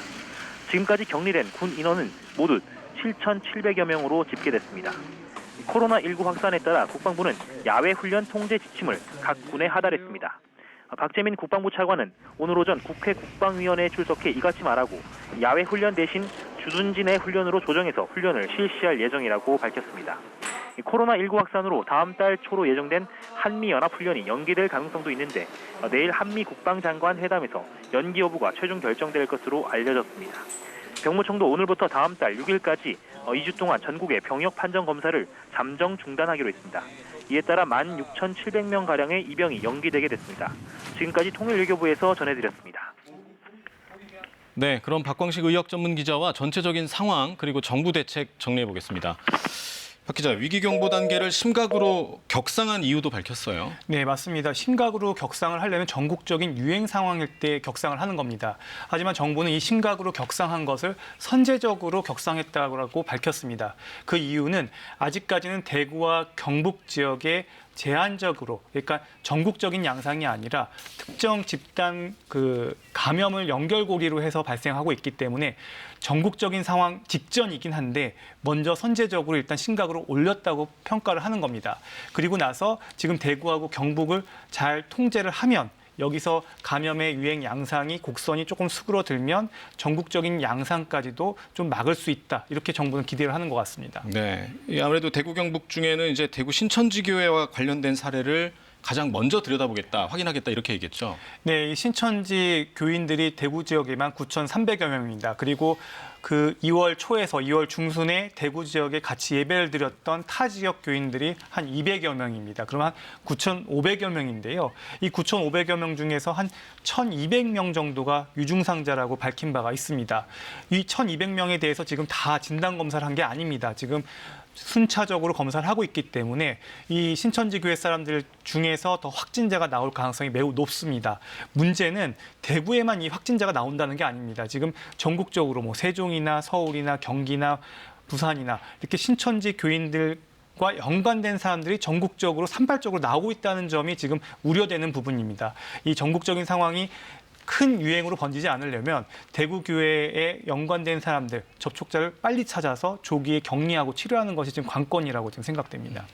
Speaker 20: 지금까지 격리된 군 인원은 모두 7,700여 명으로 집계됐습니다. 코로나19 확산에 따라 국방부는 야외 훈련 통제 지침을 각 군에 하달했습니다. 박재민 국방부 차관은 오늘 오전 국회 국방위원회에 출석해 이같이 말하고 야외 훈련 대신 주둔지 내 훈련으로 조정해서 훈련을 실시할 예정이라고 밝혔습니다. 코로나19 확산으로 다음 달 초로 예정된 한미연합훈련이 연기될 가능성도 있는데 내일 한미 국방장관 회담에서 연기 여부가 최종 결정될 것으로 알려졌습니다. 병무청도 오늘부터 다음 달 6일까지 2주 동안 전국의 병역 판정 검사를 잠정 중단하기로 했습니다. 이에 따라 16,700명가량의 입영이 연기되게 됐습니다. 지금까지 통일외교부에서 전해드렸습니다.
Speaker 1: 네, 그럼 박광식 의학 전문 기자와 전체적인 상황 그리고 정부 대책 정리해 보겠습니다. 박 기자, 위기경보 단계를 심각으로 격상한 이유도 밝혔어요.
Speaker 2: 네, 맞습니다. 심각으로 격상을 하려면 전국적인 유행 상황일 때 격상을 하는 겁니다. 하지만 정부는 이 심각으로 격상한 것을 선제적으로 격상했다고 밝혔습니다. 그 이유는 아직까지는 대구와 경북 지역에 제한적으로, 그러니까 전국적인 양상이 아니라 특정 집단 감염을 연결고리로 해서 발생하고 있기 때문에 전국적인 상황 직전이긴 한데 먼저 선제적으로 일단 심각으로 올렸다고 평가를 하는 겁니다. 그리고 나서 지금 대구하고 경북을 잘 통제를 하면 여기서 감염의 유행 양상이 곡선이 조금 수그러들면 전국적인 양상까지도 좀 막을 수 있다. 이렇게 정부는 기대를 하는 것 같습니다.
Speaker 1: 네, 아무래도 대구 경북 중에는 이제 대구 신천지 교회와 관련된 사례를 가장 먼저 들여다보겠다, 확인하겠다 이렇게 얘기했죠.
Speaker 2: 네, 이 신천지 교인들이 대구 지역에만 9,300여 명입니다. 그리고 그 2월 초에서 2월 중순에 대구 지역에 같이 예배를 드렸던 타 지역 교인들이 한 200여 명입니다. 그럼 한 9,500여 명인데요. 이 9,500여 명 중에서 한 1,200명 정도가 유증상자라고 밝힌 바가 있습니다. 이 1,200명에 대해서 지금 다 진단검사를 한 게 아닙니다. 지금 순차적으로 검사를 하고 있기 때문에 이 신천지 교회 사람들 중에서 더 확진자가 나올 가능성이 매우 높습니다. 문제는 대구에만 이 확진자가 나온다는 게 아닙니다. 지금 전국적으로 세종이나 서울이나 경기나 부산이나 이렇게 신천지 교인들과 연관된 사람들이 전국적으로 산발적으로 나오고 있다는 점이 지금 우려되는 부분입니다. 이 전국적인 상황이 큰 유행으로 번지지 않으려면 대구 교회에 연관된 사람들, 접촉자를 빨리 찾아서 조기에 격리하고 치료하는 것이 지금 관건이라고 지금 생각됩니다.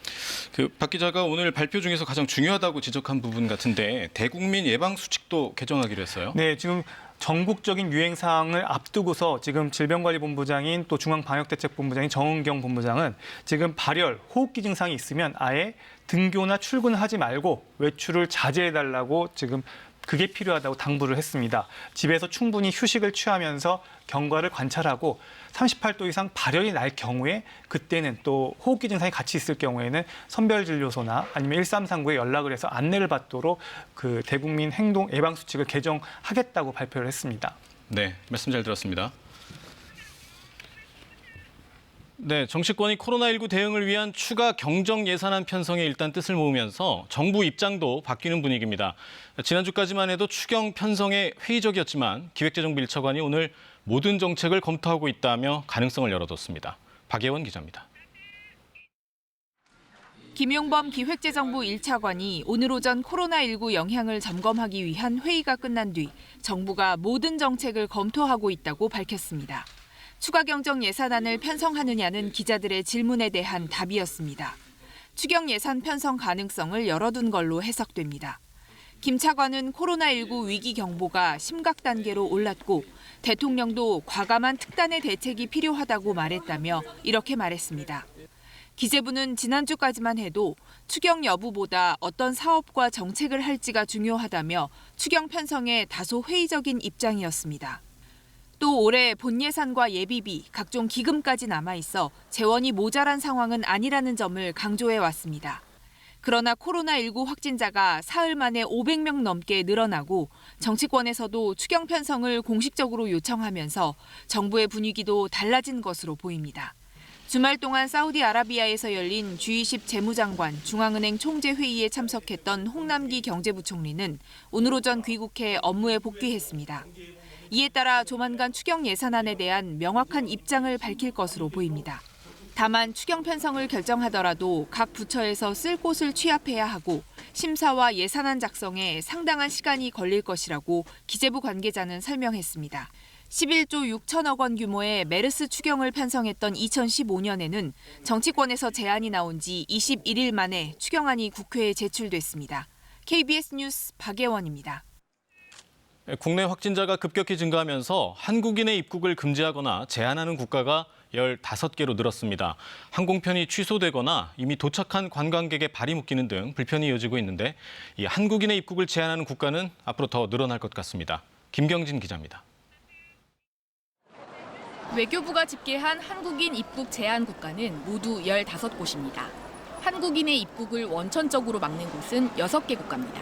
Speaker 1: 박 기자가 오늘 발표 중에서 가장 중요하다고 지적한 부분 같은데 대국민 예방 수칙도 개정하기로 했어요.
Speaker 2: 네, 지금 전국적인 유행 사항을 앞두고서 지금 질병관리본부장인 또 중앙방역대책본부장인 정은경 본부장은 지금 발열, 호흡기 증상이 있으면 아예 등교나 출근을 하지 말고 외출을 자제해달라고 지금 그게 필요하다고 당부를 했습니다. 집에서 충분히 휴식을 취하면서 경과를 관찰하고 38도 이상 발열이 날 경우에 그때는 또 호흡기 증상이 같이 있을 경우에는 선별진료소나 아니면 1339에 연락을 해서 안내를 받도록 그 대국민 행동 예방 수칙을 개정하겠다고 발표를 했습니다.
Speaker 1: 네, 말씀 잘 들었습니다. 네, 정치권이 코로나19 대응을 위한 추가 경정 예산안 편성에 일단 뜻을 모으면서 정부 입장도 바뀌는 분위기입니다. 지난주까지만 해도 추경 편성에 회의적이었지만 기획재정부 1차관이 오늘 모든 정책을 검토하고 있다며 가능성을 열어뒀습니다. 박예원 기자입니다.
Speaker 21: 김용범 기획재정부 1차관이 오늘 오전 코로나19 영향을 점검하기 위한 회의가 끝난 뒤 정부가 모든 정책을 검토하고 있다고 밝혔습니다. 추가 경정 예산안을 편성하느냐는 기자들의 질문에 대한 답이었습니다. 추경 예산 편성 가능성을 열어둔 걸로 해석됩니다. 김 차관은 코로나19 위기 경보가 심각 단계로 올랐고 대통령도 과감한 특단의 대책이 필요하다고 말했다며 이렇게 말했습니다. 기재부는 지난주까지만 해도 추경 여부보다 어떤 사업과 정책을 할지가 중요하다며 추경 편성에 다소 회의적인 입장이었습니다. 또 올해 본 예산과 예비비, 각종 기금까지 남아있어 재원이 모자란 상황은 아니라는 점을 강조해 왔습니다. 그러나 코로나19 확진자가 사흘 만에 500명 넘게 늘어나고 정치권에서도 추경 편성을 공식적으로 요청하면서 정부의 분위기도 달라진 것으로 보입니다. 주말 동안 사우디아라비아에서 열린 G20 재무장관 중앙은행 총재 회의에 참석했던 홍남기 경제부총리는 오늘 오전 귀국해 업무에 복귀했습니다. 이에 따라 조만간 추경 예산안에 대한 명확한 입장을 밝힐 것으로 보입니다. 다만 추경 편성을 결정하더라도 각 부처에서 쓸 곳을 취합해야 하고 심사와 예산안 작성에 상당한 시간이 걸릴 것이라고 기재부 관계자는 설명했습니다. 11조 6천억 원 규모의 메르스 추경을 편성했던 2015년에는 정치권에서 제안이 나온 지 21일 만에 추경안이 국회에 제출됐습니다. KBS 뉴스 박예원입니다.
Speaker 1: 국내 확진자가 급격히 증가하면서 한국인의 입국을 금지하거나 제한하는 국가가 15개로 늘었습니다. 항공편이 취소되거나 이미 도착한 관광객의 발이 묶이는 등 불편이 이어지고 있는데 이 한국인의 입국을 제한하는 국가는 앞으로 더 늘어날 것 같습니다. 김경진 기자입니다.
Speaker 14: 외교부가 집계한 한국인 입국 제한 국가는 모두 15곳입니다. 한국인의 입국을 원천적으로 막는 곳은 6개 국가입니다.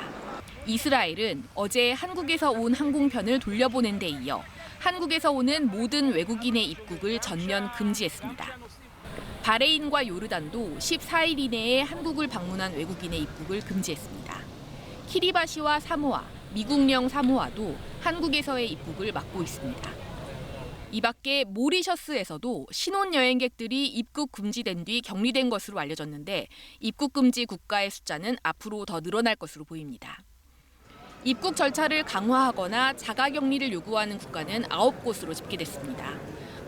Speaker 14: 이스라엘은 어제 한국에서 온 항공편을 돌려보낸 데 이어 한국에서 오는 모든 외국인의 입국을 전면 금지했습니다. 바레인과 요르단도 14일 이내에 한국을 방문한 외국인의 입국을 금지했습니다. 키리바시와 사모아, 미국령 사모아도 한국에서의 입국을 막고 있습니다. 이 밖에 모리셔스에서도 신혼여행객들이 입국 금지된 뒤 격리된 것으로 알려졌는데 입국 금지 국가의 숫자는 앞으로 더 늘어날 것으로 보입니다. 입국 절차를 강화하거나 자가격리를 요구하는 국가는 9곳으로 집계됐습니다.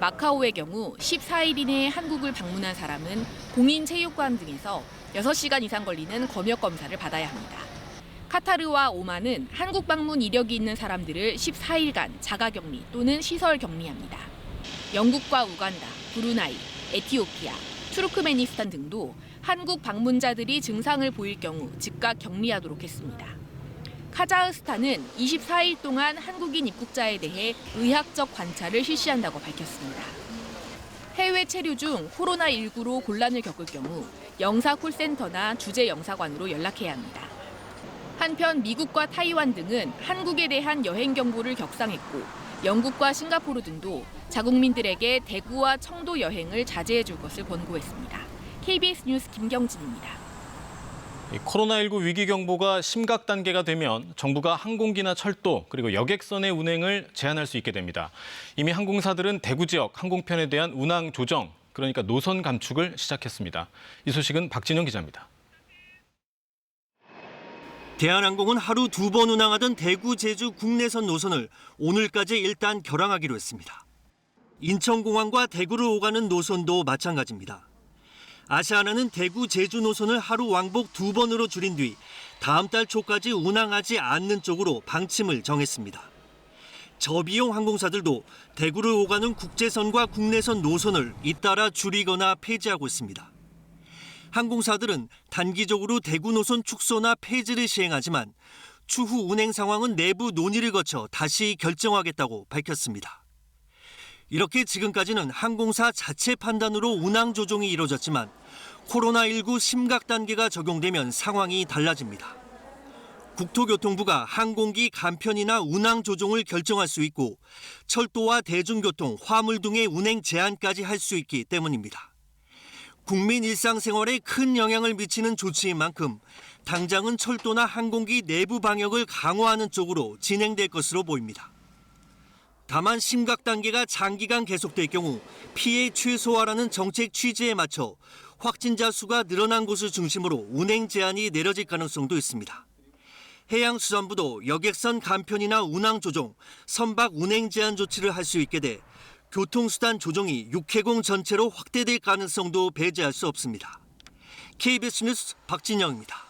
Speaker 14: 마카오의 경우 14일 이내에 한국을 방문한 사람은 공인체육관 등에서 6시간 이상 걸리는 검역 검사를 받아야 합니다. 카타르와 오만은 한국 방문 이력이 있는 사람들을 14일간 자가격리 또는 시설 격리합니다. 영국과 우간다, 브루나이, 에티오피아, 투르크메니스탄 등도 한국 방문자들이 증상을 보일 경우 즉각 격리하도록 했습니다. 카자흐스탄은 24일 동안 한국인 입국자에 대해 의학적 관찰을 실시한다고 밝혔습니다. 해외 체류 중 코로나19로 곤란을 겪을 경우 영사 콜센터나 주재 영사관으로 연락해야 합니다. 한편 미국과 타이완 등은 한국에 대한 여행 경보를 격상했고 영국과 싱가포르 등도 자국민들에게 대구와 청도 여행을 자제해 줄 것을 권고했습니다. KBS 뉴스 김경진입니다.
Speaker 1: 코로나19 위기 경보가 심각 단계가 되면 정부가 항공기나 철도 그리고 여객선의 운행을 제한할 수 있게 됩니다. 이미 항공사들은 대구 지역 항공편에 대한 운항 조정, 그러니까 노선 감축을 시작했습니다. 이 소식은 박진영 기자입니다.
Speaker 3: 대한항공은 하루 2번 운항하던 대구, 제주 국내선 노선을 오늘까지 일단 결항하기로 했습니다. 인천공항과 대구를 오가는 노선도 마찬가지입니다. 아시아나는 대구, 제주 노선을 하루 왕복 2번으로 줄인 뒤 다음 달 초까지 운항하지 않는 쪽으로 방침을 정했습니다. 저비용 항공사들도 대구를 오가는 국제선과 국내선 노선을 잇따라 줄이거나 폐지하고 있습니다. 항공사들은 단기적으로 대구 노선 축소나 폐지를 시행하지만 추후 운행 상황은 내부 논의를 거쳐 다시 결정하겠다고 밝혔습니다. 이렇게 지금까지는 항공사 자체 판단으로 운항 조정이 이뤄졌지만 코로나19 심각 단계가 적용되면 상황이 달라집니다. 국토교통부가 항공기 간편이나 운항 조정을 결정할 수 있고 철도와 대중교통, 화물 등의 운행 제한까지 할 수 있기 때문입니다. 국민 일상생활에 큰 영향을 미치는 조치인 만큼 당장은 철도나 항공기 내부 방역을 강화하는 쪽으로 진행될 것으로 보입니다. 다만 심각 단계가 장기간 계속될 경우 피해 최소화라는 정책 취지에 맞춰 확진자 수가 늘어난 곳을 중심으로 운행 제한이 내려질 가능성도 있습니다. 해양수산부도 여객선 간편이나 운항 조정, 선박 운행 제한 조치를 할 수 있게 돼 교통수단 조정이 육해공 전체로 확대될 가능성도 배제할 수 없습니다. KBS 뉴스 박진영입니다.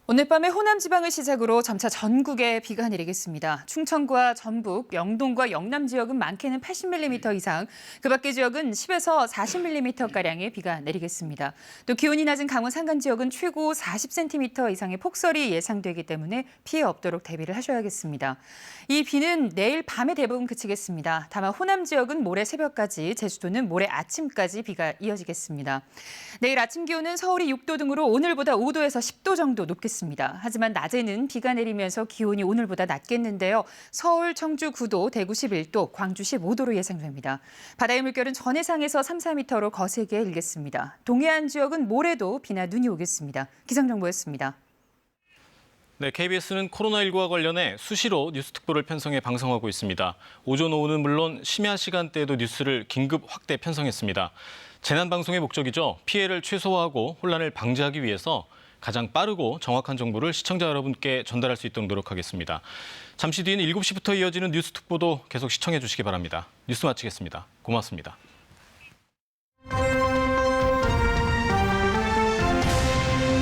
Speaker 4: 오늘 밤에 호남 지방을 시작으로 점차 전국에 비가 내리겠습니다. 충청과 전북, 영동과 영남 지역은 많게는 80mm 이상, 그 밖의 지역은 10에서 40mm가량의 비가 내리겠습니다. 또 기온이 낮은 강원 산간 지역은 최고 40cm 이상의 폭설이 예상되기 때문에 피해 없도록 대비를 하셔야겠습니다. 이 비는 내일 밤에 대부분 그치겠습니다. 다만 호남 지역은 모레 새벽까지, 제주도는 모레 아침까지 비가 이어지겠습니다. 내일 아침 기온은 서울이 6도 등으로 오늘보다 5도에서 10도 정도 높겠습니다. 하지만 낮에는 비가 내리면서 기온이 오늘보다 낮겠는데요. 서울, 청주 9도, 대구 11도, 광주 15도로 예상됩니다. 바다의 물결은 전해상에서 3, 4m로 거세게 일겠습니다. 동해안 지역은 모레도 비나 눈이 오겠습니다. 기상정보였습니다.
Speaker 1: 네, KBS는 코로나19와 관련해 수시로 뉴스특보를 편성해 방송하고 있습니다. 오전 오후는 물론 심야 시간대에도 뉴스를 긴급 확대 편성했습니다. 재난방송의 목적이죠. 피해를 최소화하고 혼란을 방지하기 위해서 가장 빠르고 정확한 정보를 시청자 여러분께 전달할 수 있도록 노력하겠습니다. 잠시 뒤에는 7시부터 이어지는 뉴스특보도 계속 시청해 주시기 바랍니다. 뉴스 마치겠습니다. 고맙습니다.